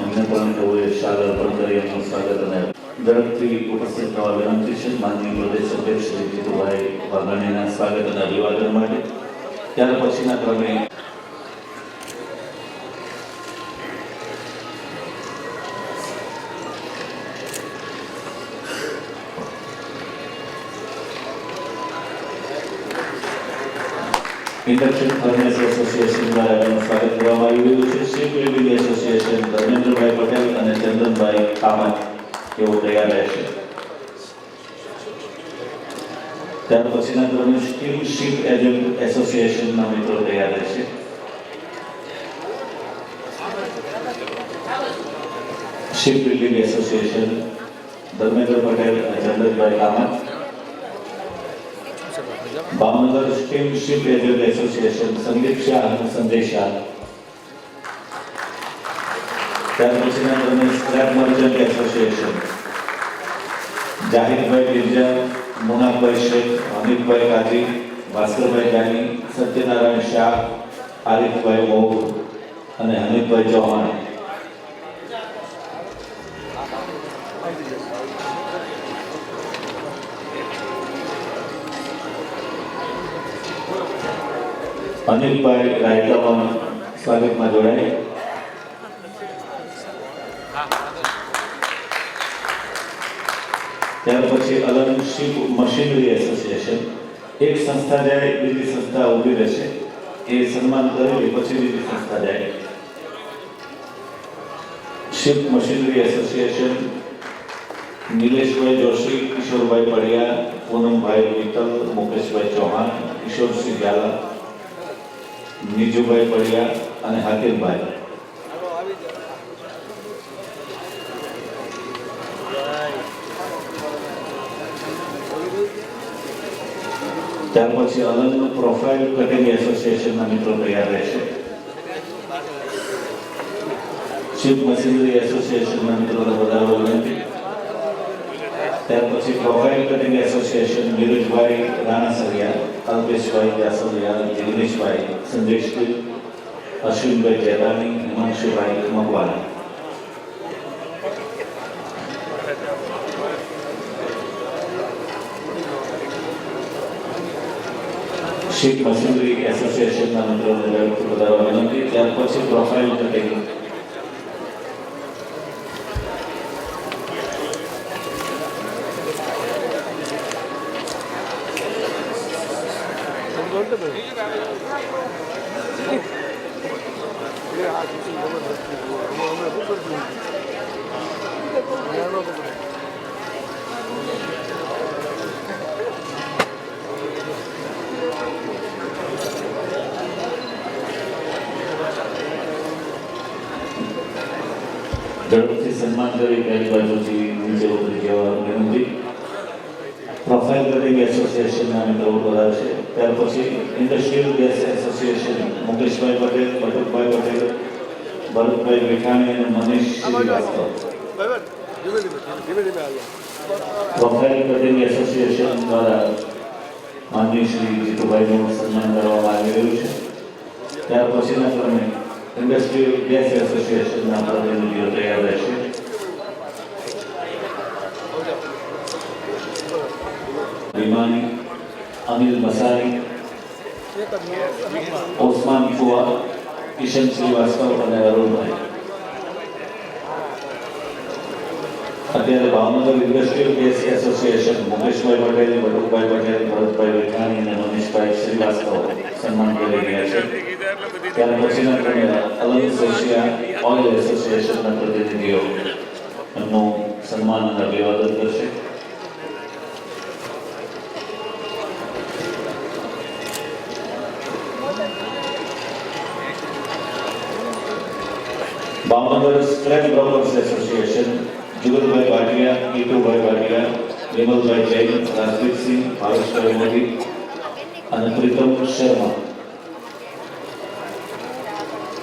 એમને પણ તેઓએ શાલ અર્પણ કરી એમનું સ્વાગત અને ઝડપથી ઉપસ્થિત થવા વિનંતી છે. માનનીય પ્રદેશ અધ્યક્ષ શ્રી જીતુભાઈ વાઘાણીના સ્વાગત અને અભિવાદન માટે. ત્યાર પછીના ક્રમે ઇન્ડક્શન ફર્નેસ એસોસિએશન દ્વારા એમનું સ્વાગત કરવામાં પછીના ક્રમે સ્ટીમશીપ એજન્ટ એસોસિએશનના મિત્રો તૈયાર રહેશે. Ship building association Dharmendra Patel અને Chandrabhai Kamat. Bhavnagar steamship agent association Sandeep Shah અને સંજય શાહ. ત્યાર પછીના ક્રમે scrap merchant association Jahidbhai Birja, Munabhai Shaikh, Amitbhai Kazi, Bhaskarbhai Jani, Satyanarayan Shah, Arifbhai Mog અને હમીદભાઈ ચૌહાણ. અનિલભાઈ રાયકામાં સ્વાગતમાં જોડાય. ત્યાર પછી અલંગ શિપ મશીનરી એસોસિએશન. એક સંસ્થા જાય બીજી સંસ્થા ઊભી રહેશે, એ સન્માન કરેલી પછી બીજી સંસ્થા જાય. શિપ મશીનરી એસોસિએશન નિલેશભાઈ જોશી, કિશોરભાઈ પડિયા, પૂનમભાઈ વિઠ્ઠલ, મુકેશભાઈ ચૌહાણ, કિશોરસિંહ ઝાલા, નીજુભાઈ પડિયા અને હાકીમભાઈ. ત્યાર પછી અલગ પ્રોફાઇલ કટિંગ એસોસિએશનના મિત્રો તૈયાર રહેશે. શિપ મશીનરી એસોસિએશનના મિત્રોને વધારવા વિનંતી. ત્યાર પછી પ્રોફાઇલ કટિંગ એસોસિએશન નીરજભાઈ રાણાસરિયા, અલ્પેશભાઈ જાસરિયા, જિગ્નેશભાઈ, સંજય સ્ટીલ, અશ્વિનભાઈ જેદાની, હિમાંશુભાઈ મકવાણા. શિપ મશીનરી એસોસિએશનના મિત્રોને ઝડપથી વધારવા વિનંતી. ત્યાર પછી પ્રોફાઇલ કટિંગ ઝડપથી સન્માન કરી પહેલી બાજુથી નીચે ઉતરી જવા વિનંતી. પ્રોફાઇલ કટિંગ એસોસિએશનના મિત્રો વધારશે. ત્યાર પછી industrial gas association Mukeshbhai Patel, Batukbhai Patel, Bharatbhai Vithani અને Manish Shrivastava. Profile cutting association દ્વારા માનનીય શ્રી જીતુભાઈનું સન્માન કરવામાં આવી રહ્યું છે. ત્યાર પછીના ક્રમે ઇન્ડસ્ટ્રીયલ ગેસ એસોસિએશનના પ્રતિનિધિઓ તૈયાર રહેશે. વિમાની, અનિલ મસાણી, ઓસમાન ફુવા, કિશન શ્રીવાસ્તવ અને અરુણભાઈ. અત્યારે Bhavnagar industrial gas association Mukeshbhai Patel, Batukbhai Patel, Bharatbhai Vithani અને મનીષભાઈ શ્રીવાસ્તવ સન્માન કરી રહ્યા છે. ત્યાર પછીના ક્રમે અલંગ એશિયા ઓઇલ એસોસિએશનના પ્રતિનિધિઓ એમનું સન્માન અને અભિવાદન કરશે. Bhavnagar scrap brokers association Jugalbhai Bhatia, Kitubhai Bhatia, Vimalbhai Jain, Rajdeepsinh, Bhaveshbhai Modi અને પ્રીતમ શર્મા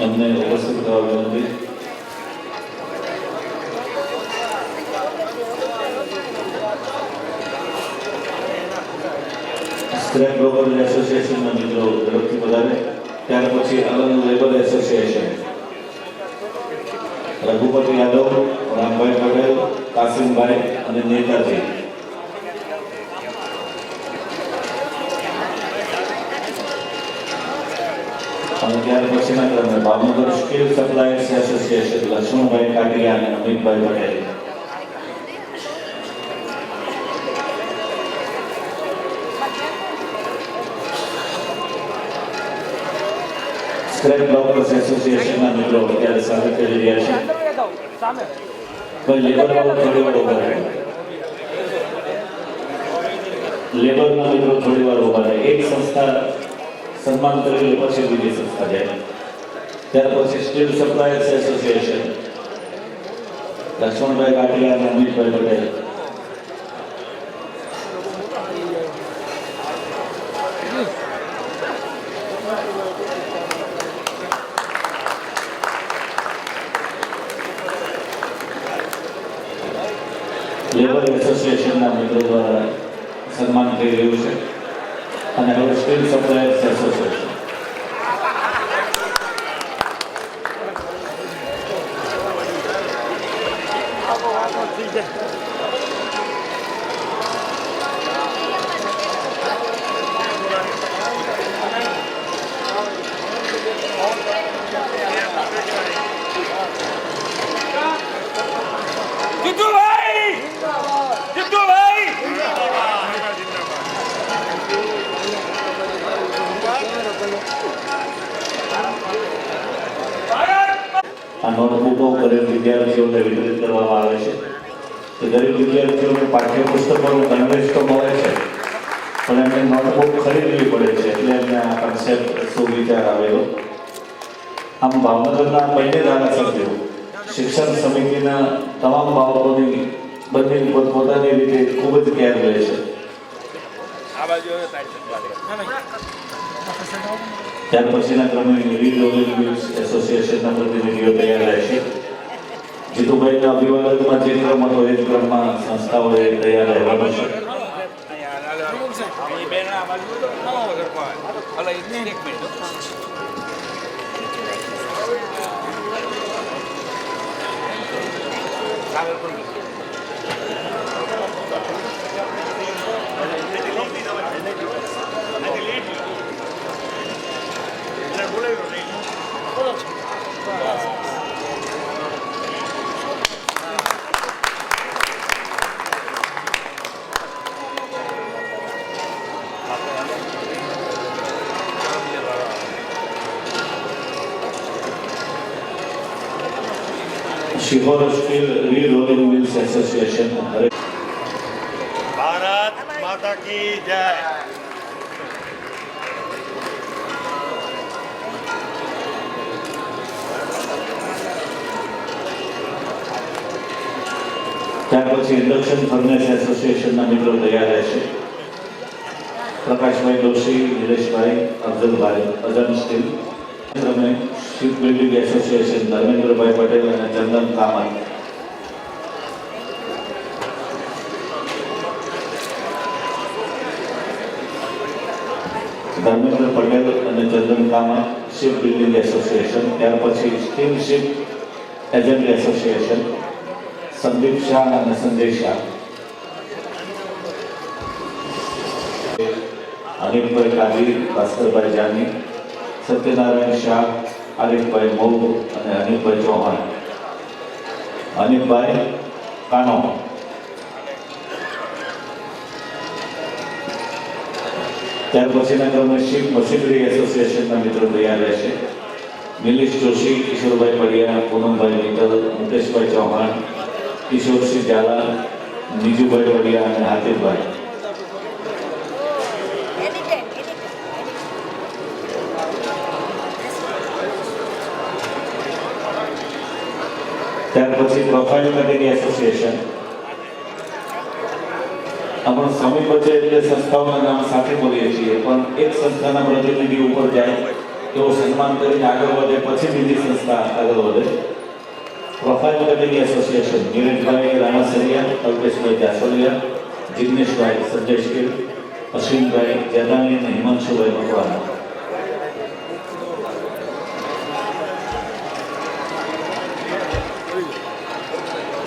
એમને ઉપસ્થિત થવા વિનંતી. સ્ક્રેપ બ્રોકર્સ એસોસિએશનના મિત્રો ઝડપથી વધારે. ત્યાર પછી અલંગ લેબર એસોસિએશન રઘુપતિ યાદવ, રામભાઈ પટેલ, કાસિમભાઈ અને નેતાજી. અને ત્યાર પછીના ક્રમે Bhavnagar steel suppliers association Laxmanbhai Katiya અને અમિતભાઈ પટેલ. સ્ક્રેપ બ્રોકર્સ એસોસિએશનના મિત્રો અત્યારે સ્વાગત કરી રહ્યા છે. ભાઈ લેબર વાળો થોડી વાર ઉભા રહે. લેબરના મિત્રો થોડી વાર ઉભા રહે. એક સંસ્થા સન્માન કરેલું પછી બીજી સંસ્થા જાય. ત્યાર પછી steel suppliers association Laxmanbhai Katiya અને અમિતભાઈ પટેલ. લેબર એસોસિએશનના મિત્રો દ્વારા સન્માન થઈ રહ્યું છે. અને હવે સ્ટીલ સપ્લાયર્સ એસોસિએશન. આ નોટબુકો ગરીબ વિદ્યાર્થીઓને વિતરિત કરવામાં આવે છે. કે ગરીબ વિદ્યાર્થીઓને પાઠ્યપુસ્તકોનું ગણવેશ તો મળે છે, પણ એમને નોટબુક ખરીદવી પડે છે. એટલે એમને આ કન્સેપ્ટ સુવિચાર આવેલો. આમ ભાવનગરના બંને ધારાસભ્યો શિક્ષણ સમિતિના તમામ બાબતોની બંને પોતપોતાની રીતે ખૂબ જ કેર લે છે. ત્યાર પછીના ક્રમે વિવિધ રોલિંગ મિલ્સ એસોસિએશનના પ્રતિનિધિઓ તૈયાર રહેશે. જીતુભાઈના અભિવાદનમાં જે ક્રમ હતો એ જ ક્રમમાં સંસ્થાઓએ તૈયાર રહેવાનો છે. Sihor steel rerolling mills association. Bharat માતા કી જય. ત્યાર પછી ઇન્ડક્શન ફર્નેસ એસોસિએશનના મિત્રો તૈયાર રહેશે. પ્રકાશભાઈ જોશી, નિલેશભાઈ, અફઝલભાઈ, અજન સ્ટીલ. ક્રમે ship building association Dharmendrabhai Patel અને ચંદન કામત. ધર્મેન્દ્ર પટેલ અને ચંદન કામત શિપ બિલ્ડિંગ એસોસિએશન. ત્યાર પછી steam ship agent association Sandeep Shah અને સંજય શાહ. અનિલભાઈ કાદી, ભાસ્કરભાઈ જાની, સત્યનારાયણ શાહ, આરિફભાઈ મોગ અને અનિલભાઈ ચૌહાણ. અનિલભાઈ કાનો. ત્યાર પછીના ક્રમે શિપ મશીનરી એસોસિએશનના મિત્રો તૈયાર રહેશે. નિલેશ જોશી, કિશોરભાઈ પડિયા, પૂનમભાઈ મિત્તલ, મુકેશભાઈ ચૌહાણ, કિશોરસિંહ ઝાલા, નીજુભાઈ પડિયા અને હાથીભાઈ. ત્યાર પછી પ્રોફાઇલ કટિંગ એસોસિએશન. આપણો સમિત વચ્ચે એટલે સંસ્થાઓના નામ સાથે બોલીએ છીએ, પણ એક સંસ્થાના પ્રતિનિધિ ઉપર જાય એવો સન્માન કરીને આગળ વધે, પછી બીજી સંસ્થા આગળ વધે. પ્રોફાઇલ કટિંગ એસોસિએશન નીરજભાઈ રાણાસરિયા, કલ્પેશભાઈ જાસોલિયા, જિગ્નેશભાઈ, સંજય શીલ, અશ્વિનભાઈ જેદાણી અને હિમાંશુભાઈ મકવાણા.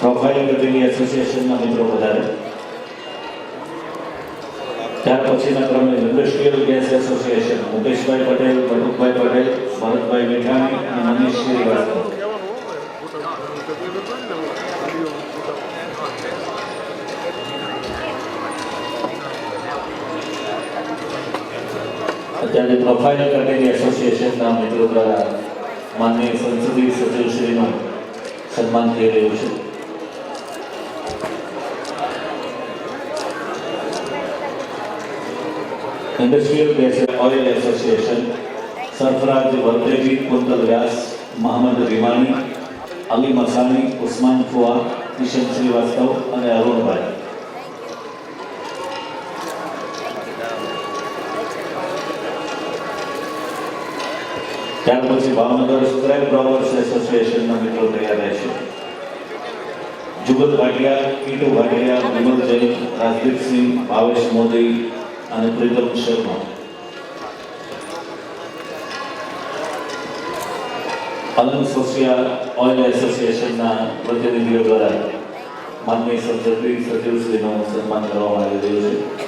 પ્રોફાઇલ કટિંગ એસોસિએશનના મિત્રો વધારે. ત્યાર પછીના ક્રમે industrial gas association Mukeshbhai Patel, Batukbhai Patel, Bharatbhai મેઠાણી અને મનીષ શ્રીવાસ્તવ. અત્યારે પ્રોફાઇલ કટિંગ એસોસિએશનના મિત્રો દ્વારા માનનીય સંસદીય સચિવશ્રીનું સન્માન થઈ રહ્યું છે. Industrial gas oil association Sarfaraz Vardevi Kuntal Vyas Mohammad Rimani Ali Masani Usman Fua Kishan Srivastava और अरुण भाई। त्यार पछी भावनगर स्क्रैप ब्रोवर्स एसोसिएशन ना मित्रों तैयार रहेशे। जुगल भाटिया, कीटू भाटिया, विमल जैन, राजदीप सिंह, भावेश मोदी और प्रीतम शर्मा। अलंग सोसिया ऑयल एसोसिएशन ना प्रतिनिधिओ द्वारा माननीय संसदीय सचिव श्रीनो सन्मान करवामां आवी रह्युं छे।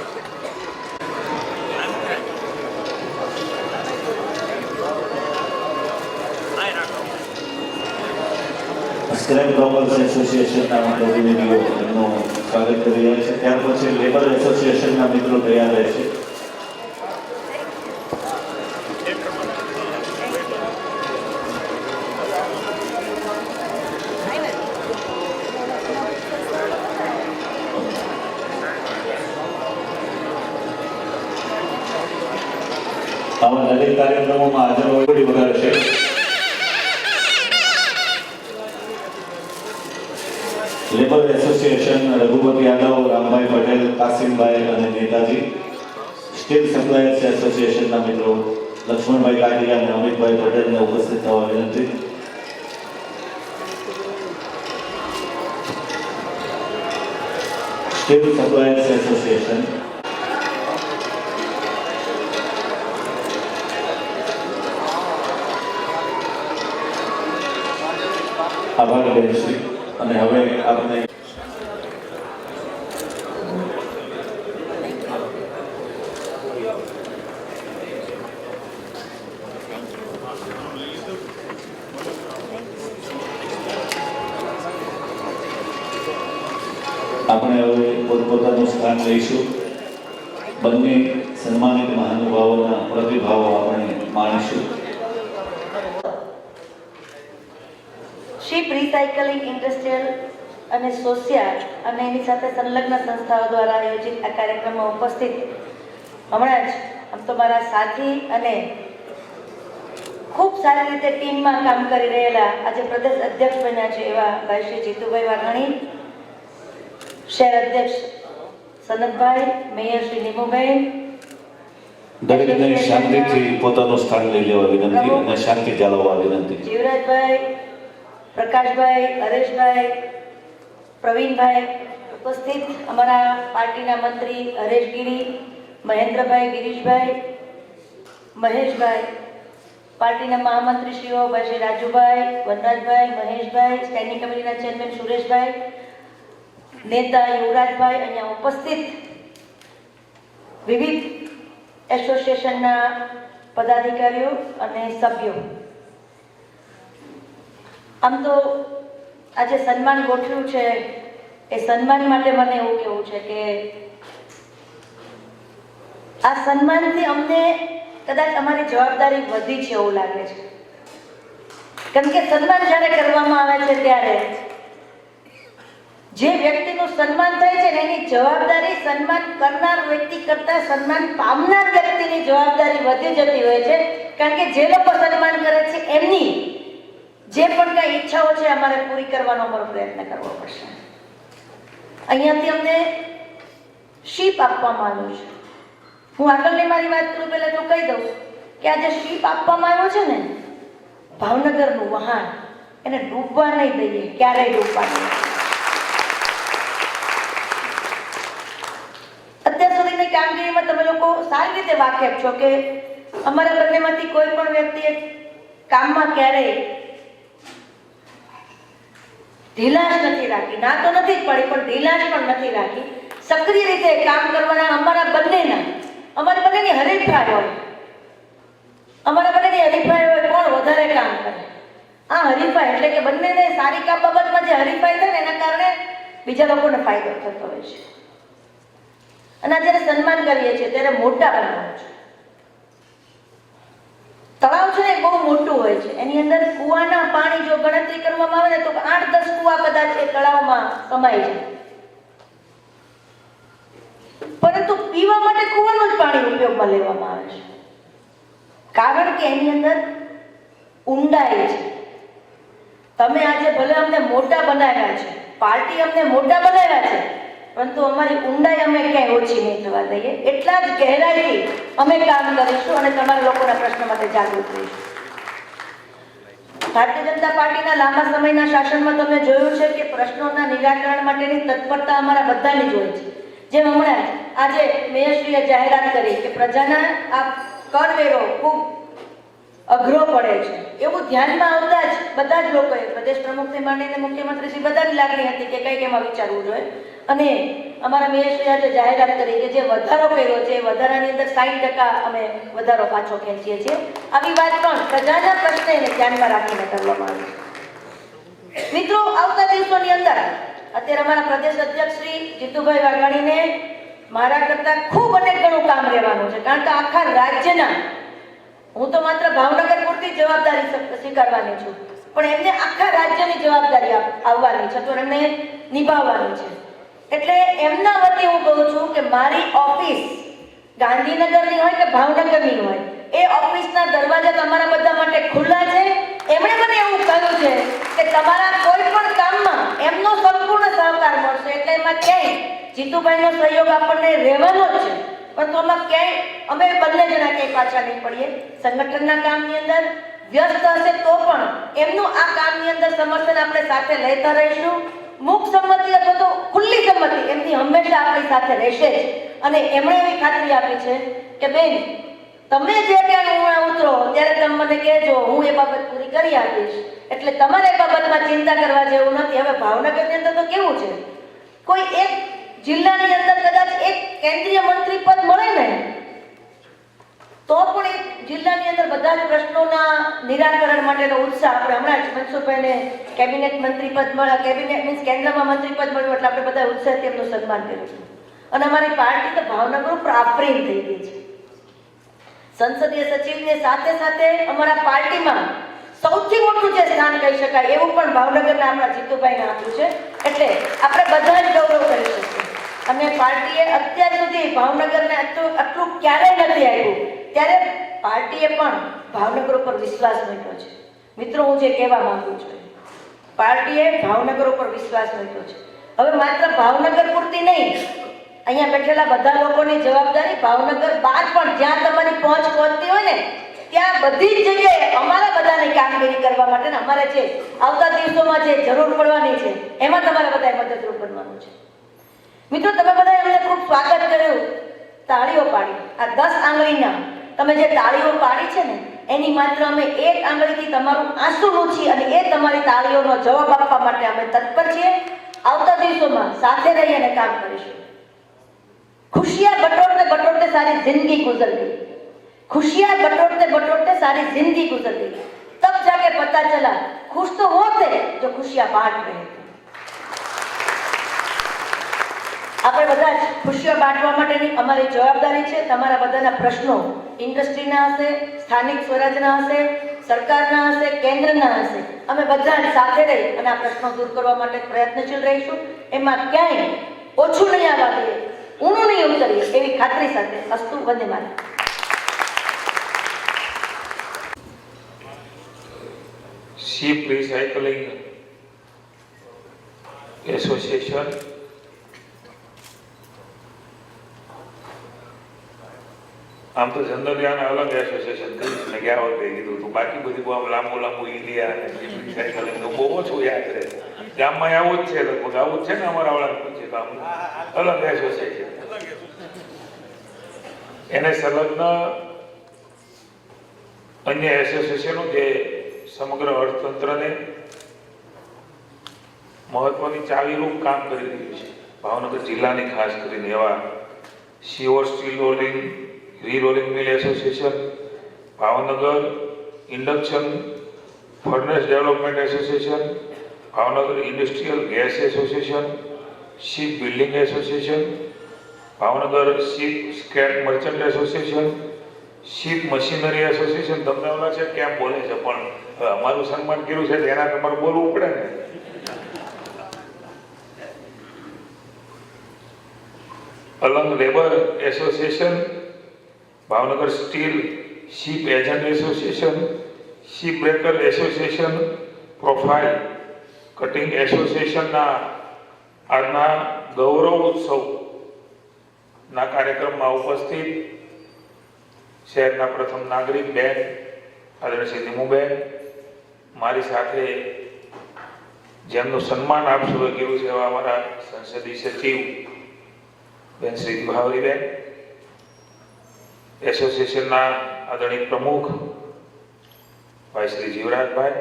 स्क्रैप ब्रोवर्स एसोसिएशन ना प्रतिनिधिओ एमनुं स्वागत करी रह्या छे। त्यार पछी लेबर एसोसिएशन ना मित्रों तैयार रहेशे। આવા દરેક કાર્યક્રમોમાં હાજર હોય વગાડશે। लेबर एसोसिएशन रघुपति यादव, रामभाई पटेल, कासिम भाई और नेताजी। स्टील सप्लायर्स एसोसिएशन ना मित्रों लक्ष्मण भाई काटिया और अमित भाई पटेल ने उपस्थित थवा विनंती। स्टील सप्लायर्स एसोसिएशन आभार बेनश्री અને હવે આપણે હવે પોતપોતાનું સ્થાન લઈશું। બંને સન્માનિત મહાનુભાવોના પ્રતિભાવો આપણે માણીશું। શિપ રિસાયકલિંગ ઇન્ડસ્ટ્રીયલ અને સોશિયલ અને એની સાથે સંલગ્ન સંસ્થાઓ દ્વારા આયોજિત આ કાર્યક્રમમાં ઉપસ્થિત હમણાં જ આમ તો મારા સાથી અને ખૂબ સારી રીતે ટીમમાં કામ કરી રહેલા આજે પ્રદેશ અધ્યક્ષ બન્યા છે એવા ભાઈ શ્રી જીતુભાઈ વાઘાણી, શહેર અધ્યક્ષ સનતભાઈ, મેયર શ્રી નીમુભાઈ, દરેકને શાંતિથી પોતાનું સ્થાન લઈ લેવા વિનંતી અને શાંતિ જાળવવા વિનંતી। જીવરાજભાઈ, પ્રકાશભાઈ, હરેશભાઈ, પ્રવીણભાઈ, ઉપસ્થિત અમારા પાર્ટીના મંત્રી હરેશગીરી, મહેન્દ્રભાઈ, ગિરીશભાઈ, મહેશભાઈ, પાર્ટીના મહામંત્રીશ્રીઓ ભાઈ શ્રી રાજુભાઈ, વનરાજભાઈ, મહેશભાઈ, સ્ટેન્ડિંગ કમિટીના ચેરમેન સુરેશભાઈ, નેતા યુવરાજભાઈ, અહીંયા ઉપસ્થિત વિવિધ એસોસિએશનના પદાધિકારીઓ અને સભ્યો। આમ તો આજે સન્માન ગોઠવ્યું છે એ સન્માન માટે મને એવું કહેવું છે કે આ સન્માનથી અમને કદાચ અમારી જવાબદારી વધી છે એવું લાગે છે। કેમ કે સન્માન જ્યારે કરવામાં આવે છે ત્યારે જે વ્યક્તિનું સન્માન થાય છે ને એની જવાબદારી સન્માન કરનાર વ્યક્તિ કરતાં સન્માન પામનાર વ્યક્તિની જવાબદારી વધી જતી હોય છે। કારણ કે જે લોકો સન્માન કરે છે એમની જે પણ કઈ ઈચ્છાઓ છે અમારે પૂરી કરવાનો અમારો પ્રયત્ન કરવો પડશે। અહીંયાથી અમને શીપ આપવામાં આવ્યું છે। હું આગળની મારી વાત કરું પહેલા તો કહી દઉં કે આ જે શીપ આપવામાં આવ્યો છે ને ભાવનગરનું વહાણ એને ડૂબવા નહીં દઈએ, ક્યારેય ડૂબવા નહીં। અત્યાર સુધીની કામગીરીમાં તમે લોકો સારી રીતે વાકેફ છો કે અમારા બંનેમાંથી કોઈ પણ વ્યક્તિએ કામમાં ક્યારેય ઢીલાશ નથી રાખી, ના તો નથી જ પડી પણ ઢીલાશ પણ નથી રાખી। સક્રિય રીતે કામ કરવાના અમારી બંનેની હરીફાઈ હોય, અમારા બંનેની હરીફાઈ હોય કોણ વધારે કામ કરે। આ હરીફાઈ એટલે કે બંનેને સારી કામ બાબતમાં જે હરીફાઈ થાય ને એના કારણે બીજા લોકોને ફાયદો થતો હોય છે। અને જ્યારે સન્માન કરીએ છીએ ત્યારે મોટા બનાવો છે। તળાવ છે ને બહુ મોટું હોય છે, એની અંદર કુવાના પાણી જો ગણતરી કરવામાં આવે ને તો 8-10 કુવા કદાચ એ તળાવમાં સમાય છે। પરંતુ પીવા માટે કૂવાનું જ પાણી ઉપયોગમાં લેવામાં આવે છે. કારણ કે એની અંદર ઊંડાઈ છે. તમે આજે ભલે અમને મોટા બનાવ્યા છે, પાર્ટી અમને મોટા બનાવ્યા છે, પરંતુ અમારી ઊંડાઈ અમે ક્યાંય ઓછી નહીં થવા દઈએ. એટલા જ ગહેરાઈથી અમે કામ કરીશું અને તમારા લોકોના પ્રશ્ન માટે જાગૃત રહીશું. ભારતીય જનતા પાર્ટીના લાંબા સમયના શાસનમાં તમે જોયું છે કે પ્રશ્નોના નિરાકરણ માટેની તત્પરતા અમારા બધાની જ હોય છે. જેમ હમણાં આજે મેયરશ્રીએ જાહેરાત કરી કે પ્રજાના આ કરવેરો ખૂબ અઘરો પડે છે, એવું ધ્યાનમાં આવતા જ બધા જ લોકોએ પ્રદેશ પ્રમુખથી માંડીને મુખ્યમંત્રી શ્રી બધાની લાગણી હતી કે કંઈક એમાં વિચારવું જોઈએ. અને અમારા મેયરશ્રીએ આજે જાહેરાત કરી કે જે વધારો કર્યો છે એ વધારાની અંદર 60% અમે વધારો પાછો ખેંચીએ છીએ. આવી વાત પણ પ્રજાના પ્રશ્નને ધ્યાનમાં રાખીને કરવામાં આવી છે. મિત્રો, આવતા દિવસોની અંદર અત્યારે અમારા પ્રદેશ અધ્યક્ષ શ્રી જીતુભાઈ વાઘાણીને મારા કરતા ખૂબ અનેક ગણું કામ રહેવાનું છે. કારણ કે આખા રાજ્યના, હું તો માત્ર ભાવનગર પૂરતી જવાબદારી સ્વીકારવાની છું, પણ એમને આખા રાજ્યની જવાબદારી આવવાની છે, તો એમને નિભાવવાની છે. એટલે એમના વતી હું કહું છું કે મારી ઓફિસ ગાંધીનગરની હોય કે ભાવનગરની હોય, એ ઓફિસના દરવાજા તમારા બધા માટે ખુલ્લા છે. એમણે મને એવું કહ્યું છે કે તમારા કોઈ પણ કામમાં એમનો સંપૂર્ણ સહકાર મળશે. એટલે એમાં ક્યાંય જીતુભાઈનો સહયોગ આપણને રહેવાનો જ છે, પરંતુ આમાં ક્યાંય અમે બંને જણા ક્યાંય પાછા નહીં પડીએ. સંગઠનના કામની અંદર વ્યસ્ત હશે તો પણ એમનું આ કામની અંદર સમર્થન આપણે સાથે લેતા રહીશું. મુખ સંમતિ અથવા તો ખુલ્લી સંમતિ એમની હંમેશા આપણી સાથે રહેશે જ. અને એમણે એવી ખાતરી આપી છે કે બેન, તમે જે ક્યાં હું ઉતરો ત્યારે તમે મને કહેજો, હું એ બાબત પૂરી કરી આપીશ. એટલે તમારે એ બાબતમાં ચિંતા કરવા જેવું નથી. હવે ભાવનગરની અંદર તો કેવું છે, કોઈ એક જિલ્લાની અંદર કદાચ એક કેન્દ્રીય મંત્રી પદ મળે ને તો પણ એક જિલ્લાની અંદર બધા જ પ્રશ્નોના નિરાકરણ માટેનો ઉત્સાહ. આપણે હમણાં જ મનસુખભાઈને કેબિનેટ મંત્રી પદ મળ્યા, કેબિનેટ મીન્સ કેન્દ્રમાં મંત્રી પદ મળ્યું એટલે આપણે બધા ઉત્સાહથી એમનું સન્માન કર્યું છે. અને અમારી પાર્ટી તો ભાવનગર ઉપર આફરીન થઈ ગઈ છે. સંસદીય સચિવને સાથે સાથે અમારા પાર્ટીમાં સૌથી મોટું જે સ્થાન કહી શકાય એવું પણ ભાવનગરના આપણા જીતુભાઈને આપ્યું છે. એટલે આપણે બધા જ ગૌરવ કરી શકીએ. અને પાર્ટીએ અત્યાર સુધી ભાવનગરને આટલું ક્યારેય નથી આવ્યું, ત્યારે પાર્ટીએ પણ ભાવનગર ઉપર વિશ્વાસ મૂક્યો છે. મિત્રો, હું જે કહેવા માંગુ છું, પાર્ટીએ ભાવનગર ઉપર વિશ્વાસ મૂક્યો છે. હવે માત્ર ભાવનગર પૂરતી નહીં, અહીંયા બેઠેલા બધા લોકોની જવાબદારી ભાવનગર બહાર પણ જ્યાં તમારી પહોંચ પહોંચતી હોય ને ત્યાં બધી જ જગ્યાએ અમારા બધાની કામગીરી કરવા માટે અમારે જે આવતા દિવસોમાં જે જરૂર પડવાની છે એમાં તમારે બધાએ મદદરૂપ બનવાનું છે. મિત્રો, તમે બધાએ અમને ખૂબ સ્વાગત કર્યું, તાળીઓ પાડી. આ 10 આંગળીના તમે જે તાળીઓ પાડી છે ને એની માત્ર અમે 1 આંગળીથી તમારું આંસુ લૂછી અને એ તમારી તાળીઓનો જવાબ આપવા માટે અમે તત્પર છીએ. આવતા દિવસોમાં સાથે રહી અને કામ કરીશું. खुशियां बटोरते बटोरते सारी जिंदगी गुजर गई, खुशियां बटोरते बटोरते सारी जिंदगी गुजर गई, तब जाके पता चला खुश तो वो थे जो खुशियां बांट रहे थे. આપણે બધા જ ખુશીઓ બાંટવા માટેની અમારી જવાબદારી છે. તમારા બધાના પ્રશ્નો ઇન્ડસ્ટ્રીના હશે, સ્થાનિક સ્વરાજના હશે, સરકારના હશે, કેન્દ્રના હશે, અમે બધા જ સાથે રહી અને આ પ્રશ્નો દૂર કરવા માટે પ્રયત્નશીલ રહીશું. એમાં ક્યાંય ઓછું નહીં આવવા દઈએ, ઊણું નહીં ઉતરીએ એવી ખાતરી સાથે. અસ્તુ, Vande Mataram. Ship recycling association આમ તો જનરલી આને અલગ એસોસિએશન કહીશ ને ગયા વખતે કીધું હતું. બાકી બધી બહુ લાંબુ ઇન્ડિયા અને રિસાયકલિંગ તો બહુ ઓછું યાદ રહે. ગામમાં આવું જ છે, લગભગ આવું જ છે ને અમારા વાળા પૂછે કામ અલગ એસોસિએશન. એને સંલગ્ન અન્ય એસોસિએશનો જે સમગ્ર અર્થતંત્રને મહત્વની ચાવીરૂપ કામ કરી રહ્યું છે. ભાવનગર જિલ્લાની ખાસ કરીને એવા Sihor steel rolling rerolling mill association, Bhavnagar induction furnace development association, Bhavnagar industrial gas association, ship building association, Bhavnagar ship scrap merchant association, ship machinery association. તમને ઓલા છે કેમ બોલે છે, પણ અમારું સન્માન કર્યું છે એના તમારે બોલવું પડે ને. Alang labour association, Bhavnagar steel ship agent association, ship breaker association, profile cutting એસોસિએશનના આજના ગૌરવ ઉત્સવના કાર્યક્રમમાં ઉપસ્થિત શહેરના પ્રથમ નાગરિક બેન આદરણીય શ્રી નીમુબેન, મારી સાથે જેમનું સન્માન આપ સૌએ કર્યું છે એવા અમારા સંસદીય સચિવ બેન શ્રી વિભાવરીબેન, એસોસિએશનના આદરણીય પ્રમુખ ભાઈ શ્રી જીવરાજભાઈ,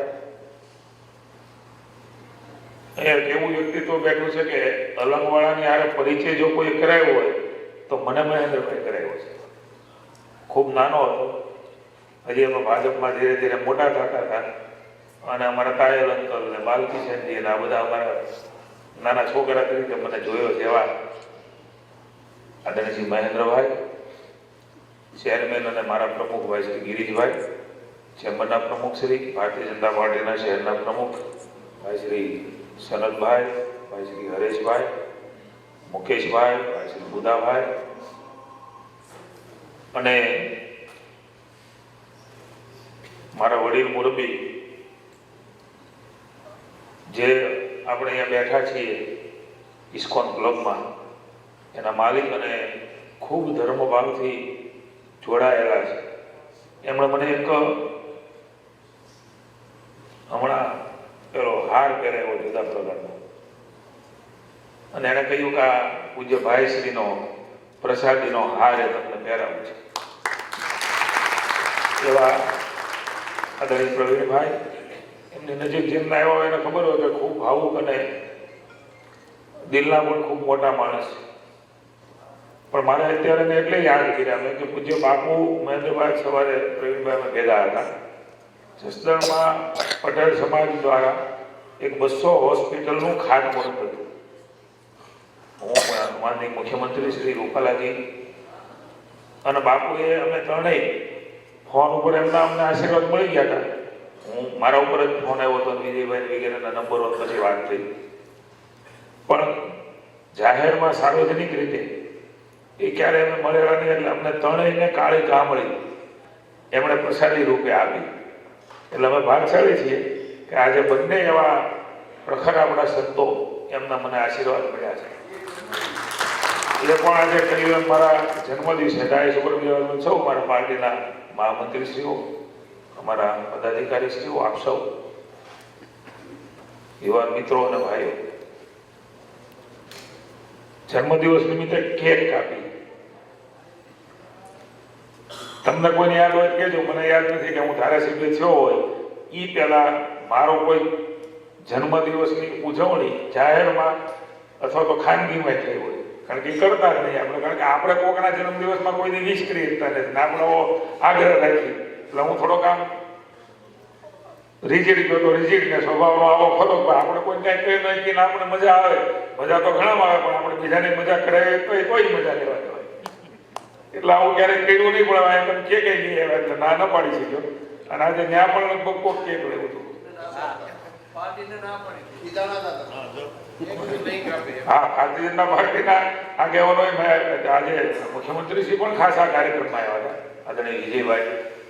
અહીંયા કેવું વ્યક્તિત્વ બેઠું છે કે અલંગવાળાની હારે પરિચય જો કોઈ કરાયો હોય તો મને મહેન્દ્રભાઈ કરાયો છે. ખૂબ નાનો હતો, હજી અમે ભાજપમાં ધીરે ધીરે મોટા થતા હતા અને અમારા તાયલ અંકલ ને બાલકિશનજી અને આ બધા અમારા નાના છોકરા તરીકે મને જોયો છે એવા આદરણીય શ્રી મહેન્દ્રભાઈ, ચેરમેન અને મારા પ્રમુખભાઈ શ્રી ગિરીશભાઈ, ચેમ્બરના પ્રમુખ શ્રી, ભારતીય જનતા પાર્ટીના શહેરના પ્રમુખ ભાઈ શ્રી સનતભાઈ, ભાઈ શ્રી હરેશભાઈ, મુકેશભાઈ, ભાઈ શ્રી બુદાભાઈ અને મારા વડીલ મુરબી જે આપણે અહીંયા બેઠા છીએ ઇસ્કોન ક્લબમાં, એના માલિક અને ખૂબ ધર્મભાવથી જોડાયેલા છે. એમણે મને એક હમણાં પેલો હાર પહેરાવ્યો જુદા પ્રકારનો અને એણે કહ્યું કે આ પૂજ્ય ભાઈશ્રીનો પ્રસાદીનો હાર એ તમને પહેરાવું છે. એવા આદરણીય પ્રવીણભાઈ, એમની નજીક જેમને આવ્યો એને ખબર હોય કે ખૂબ ભાવુક અને દિલના પણ ખૂબ મોટા માણસ છે. પણ મારે અત્યારે મેં એટલે યાદ કર્યા મેં કે પૂજ્ય બાપુ મહેન્દ્રભાઈ સવારે પ્રવીણભાઈ અમે ભેગા હતા. જસદણમાં પટેલ સમાજ દ્વારા એક 200 હોસ્પિટલનું ખાતમુહૂર્ત હતું. હું માનનીય મુખ્યમંત્રી શ્રી રૂપાલાજી અને બાપુએ અમે ત્રણેય ફોન ઉપર એમના અમને આશીર્વાદ મળી ગયા હતા. હું મારા ઉપર જ ફોન આવ્યો હતો, વિજયભાઈ વગેરેના નંબરો પછી વાત થઈ. પણ જાહેરમાં સાર્વજનિક રીતે એ ક્યારે અમે મળેલા નહીં, એટલે અમને ત્રણેયને કાળી કામળી એમણે પ્રસાદી રૂપે આપી. એટલે અમે ભાગશાળી છીએ કે આજે બંને એવા પ્રખર આપણા સંતો એમના મને આશીર્વાદ મળ્યા છે. એ પણ આજે કહ્યું મારા જન્મદિવસે ડાય સુપરવિઝન સૌ મારા પાર્ટીના મહામંત્રીશ્રીઓ, અમારા પદાધિકારીશ્રીઓ, આપ સૌ યુવાન મિત્રો અને ભાઈઓ, જન્મદિવસ નિમિત્તે કેક કાપી. તમને કોઈને યાદ હોય કહેજો, મને યાદ નથી કે હું ધારાસભ્ય થયો હોય એ પહેલા મારો કોઈ જન્મદિવસની ઉજવણી જાહેરમાં અથવા તો ખાનગીમાં થઈ હોય, કારણ કે કરતા જ નહીં આપણે, કારણ કે આપણે કોકના જન્મદિવસમાં કોઈની વિશ કરી શકતા નથી ને આપણે આગ્રહ રાખી. એટલે હું થોડોક આમ રિજિડ ગયો તો રિજિડ ને સ્વભાવનો આવો ખરો, આપણે કોઈ કાંઈ કહી નાખીને આપણે મજા આવે, મજા તો ઘણા આવે પણ આપણે બીજાની મજા કરાય તો એ કોઈ મજા લેવા હોય. એટલે આવું ક્યારેક કર્યું નહીં, પણ એમ કે કઈ નહીં આવ્યા એટલે ના પાડી શક્યો. અને આજે ત્યાં પણ લગભગ કોક કેક લેવું હતું. હા, ભારતીય જનતા પાર્ટીના આગેવાનો આજે મુખ્યમંત્રીશ્રી પણ ખાસ આ કાર્યક્રમમાં આવ્યા હતા. આદરણીય વિજયભાઈ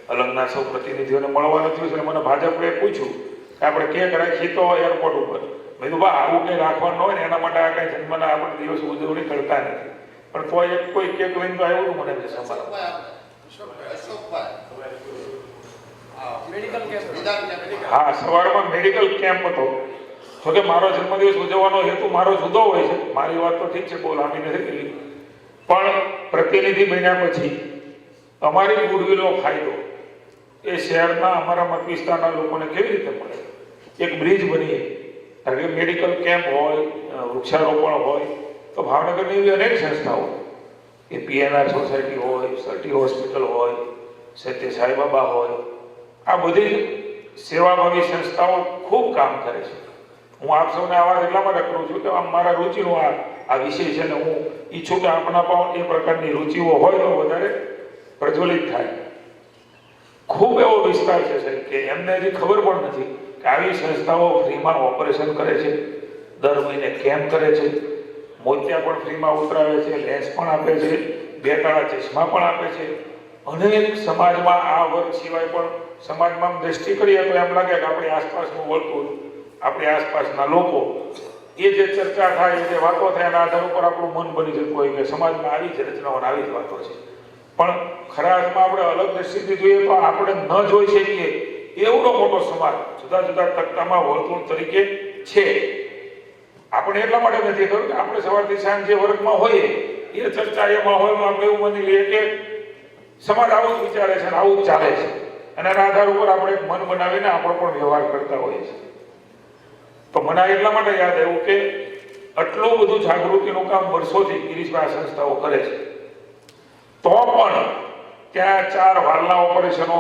અલંગના સૌ પ્રતિનિધિઓને મળવાનું થયું છે. મને ભાજપે પૂછ્યું કે આપણે કેક રાખીએ તો એરપોર્ટ ઉપર. મેં કીધું બા આવું કંઈ રાખવાનું હોય ને એના માટે આ કંઈ જન્મના આપણે દિવસ ઉજવણી કરતા નથી, પણ તો એક કોઈ કેક લઈને તો આવ્યું હતું મને હા, સવારમાં મેડિકલ કેમ્પ હતો. જોકે મારો જન્મદિવસ ઉજવવાનો હેતુ મારો જુદો હોય છે, મારી વાત તો ઠીક છે, બહુ લાંબી નથી કરી, પણ પ્રતિનિધિ બન્યા પછી અમારી ગુડવિલનો ફાયદો એ શહેરના અમારા મત વિસ્તારના લોકોને કેવી રીતે મળે. એક બ્રિજ બનીએ, કારણ કે મેડિકલ કેમ્પ હોય, વૃક્ષારોપણ હોય તો ભાવનગરની એવી અનેક સંસ્થાઓ, એ PNR સોસાયટી હોય, સર્ટી હોસ્પિટલ હોય, સત્ય સાંઈબાબા હોય, આ બધી સેવાભાવી સંસ્થાઓ ખૂબ કામ કરે છે. હું આપ સૌને આવાજ એટલા માટે કરું છું કે મારા રુચિનો આ વિષય છે ને હું ઈચ્છું કે આપણા પણ એ પ્રકારની રુચિઓ હોય તો વધારે પ્રજ્વલિત થાય. ખૂબ એવો વિસ્તાર છે સાહેબ કે એમને હજી ખબર પણ નથી કે આવી સંસ્થાઓ ફ્રીમાં ઓપરેશન કરે છે, દર મહિને કેમ્પ કરે છે, મોતિયા પણ ફ્રીમાં ઉતરાવે છે, લેન્સ પણ આપે છે, 2 કાળા ચશ્મા પણ આપે છે. અનેક સમાજમાં આ વર્ગ સિવાય પણ સમાજમાં દ્રષ્ટિ કરીએ તો એમ લાગે કે આપણી આસપાસનું વર્તુળ, આપણી આસપાસના લોકો, એ જે ચર્ચા થાય, જે વાતો થાય એના આધાર ઉપર આપણું મન બની જતું હોય કે સમાજમાં આવી જ રચનાઓ, આવી જ વાતો છે. પણ ખરા અર્થમાં આપણે અલગ દ્રષ્ટિથી જોઈએ તો આપણે ન જોઈ શકીએ એવડો મોટો સમાજ જુદા જુદા તકતામાં વર્તુળ તરીકે છે. આપણે એટલા માટે નથી ખબર કે આપણે સવારથી સાંજ જે વર્ગમાં હોઈએ એ ચર્ચા, એ માહોલમાં આપણે એવું માની લઈએ કે સમાજ આવું જ વિચારે છે અને આવું જ ચાલે છે, અને એના આધાર ઉપર આપણે એક મન બનાવીને આપણો પણ વ્યવહાર કરતા હોઈએ છીએ. તો મને એટલા માટે યાદ આવ્યું કે આટલું બધું જાગૃતિનું કામ વર્ષોથી ગિરીશભાઈ સંસ્થાઓ કરે છે, તો પણ ત્યાં 4 વાલના ઓપરેશનો,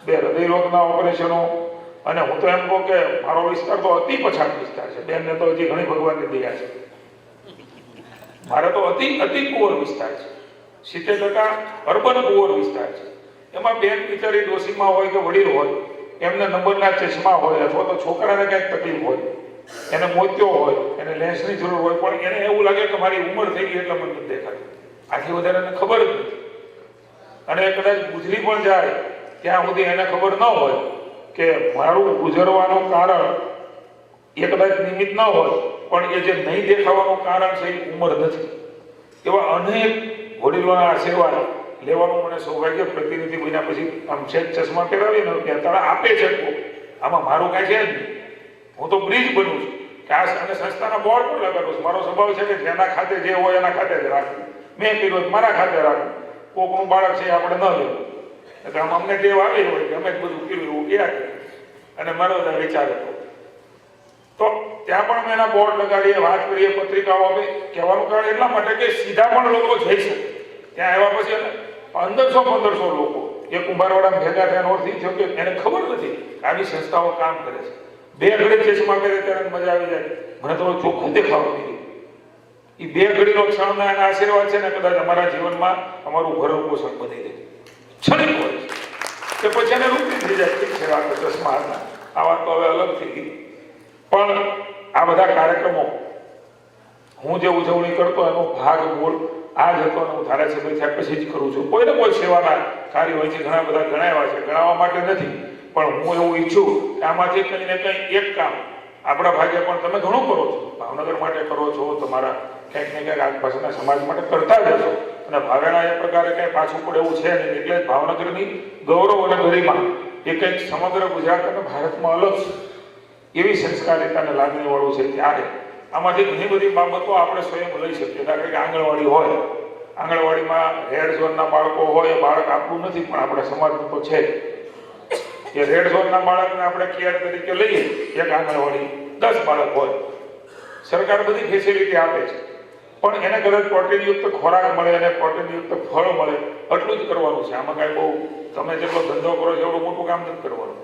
2 હૃદયરોગના ઓપરેશનો, અને હું તો એમ કહું કે મારો વિસ્તાર તો અતિ પછાત વિસ્તાર છે. બેનને તો હજી ઘણી ભગવાનની દયા છે. મારે તો અતિ પુઅર વિસ્તાર છે. 70% અર્બન પુઅર વિસ્તાર છે. એમાં બેન બિચારી ડોસીમાં હોય કે વડીલ હોય, એમને નંબરના ચશ્મા હોય, અથવા તો છોકરાને કંઈક તકલીફ હોય, એને મોતિયો હોય, એને લેન્સની જરૂર હોય, પણ એને એવું લાગે કે મારી ઉંમર થઈ ગઈ એટલે મને નથી દેખાતું. આથી વધારે એને ખબર જ નથી. અને કદાચ ગુજરી પણ જાય ત્યાં સુધી એને ખબર ન હોય કે મારું ગુજરવાનું કારણ એ કદાચ નિમિત્ત ન હોય, પણ એ જે નહીં દેખાવાનું કારણ છે એ ઉંમર નથી. એવા અનેક વડીલોના આશીર્વાદ લેવાનું મને સૌભાગ્ય. પ્રતિનિધિ બન્યા પછી આમ છે ચશ્મા પહેરાવીને ત્યાં આપે છે. આમાં મારું કાંઈ છે જ નહીં. હું તો બ્રિજ બનું છું કે આ અને સંસ્થાના બોર્ડ પણ લગાડું છું. મારો સ્વભાવ છે કે જેના ખાતે જે હોય એના ખાતે જ રાખવું. મેં કીધું મારા ખાતે રાખવું. કોકનું બાળક છે આપણે ન લેવું. એટલે આમ અમને ટેવ આવી હોય કે અમે જ બધું કર્યું એવું ક્યાં કર્યું, અને મારો બધા વિચાર હતો. તો ત્યાં પણ અમે એના બોર્ડ લગાડીએ, વાત કરીએ, પત્રિકાઓ આપે. કહેવાનું કારણ એટલા માટે કે સીધા પણ લોકો જઈ શકે. ત્યાં આવ્યા પછી 1500 લોકો એ કુંભારવાડા ભેગા થયા નોર્થથી થયો કે એને ખબર નથી આવી સંસ્થાઓ કામ કરે છે. 2 ઘડી ચશ્મા પહેરે ત્યારે મજા આવી જાય. મને તો ચોખ્ખું દેખાવું નહીં. એ 2 ઘડીનો ક્ષણના એના આશીર્વાદ છે ને, કદાચ અમારા જીવનમાં અમારું ભરણ પોષણ બની જાય. ક્ષણિક હોય છે કે પછી એને રૂપી થઈ જાય. ઠીક છે, વાત ચશ્મા હતા, આ વાત તો હવે અલગ થઈ ગઈ. પણ આ બધા કાર્યક્રમો હું જે ઉજવણી કરતો એનો ભાગ મૂળ આ જ હતો, અને હું ધારાસભ્ય થયા પછી જ કરું છું. કોઈને કોઈ સેવાના કાર્ય હોય છે, ઘણા બધા ગણાવ્યા છે, ગણાવવા માટે નથી, પણ હું એવું ઈચ્છું કે આમાંથી કંઈ ને કંઈ એક કામ આપણા ભાગે પણ તમે ઘણું કરો છો. ભાવનગર માટે કરો છો, તમારા કંઈક ને કંઈક આસપાસના સમાજ માટે કરતા જ હશો. અને ભાવેણા એ પ્રકારે કંઈ પાછું પડે એવું છે નહીં. એટલે જ ભાવનગરની ગૌરવ અને ગરિમા એ કંઈક સમગ્ર ગુજરાત અને ભારતમાં અલગ છે. એવી સંસ્કારિતા અને લાગણી વાળું છે. ત્યારે આમાંથી ઘણી બધી બાબતો આપણે સ્વયં લઈ શકીએ. કારણ કે આંગણવાડી હોય, આંગણવાડીમાં રેડ ઝોનના બાળકો હોય, બાળક આપણું નથી પણ આપણા સમાજનું તો છે. એ રેડ ઝોનના બાળકને આપણે કેર તરીકે લઈએ. એક આંગણવાડી 10 બાળક હોય, સરકાર બધી ફેસિલિટી આપે છે, પણ એને કદાચ પ્રોટીનયુક્ત ખોરાક મળે અને પ્રોટીનયુક્ત ફળ મળે, એટલું જ કરવાનું છે. આમાં કાંઈ બહુ તમે જેટલો ધંધો કરો છો એવું મોટું કામ નથી કરવાનું.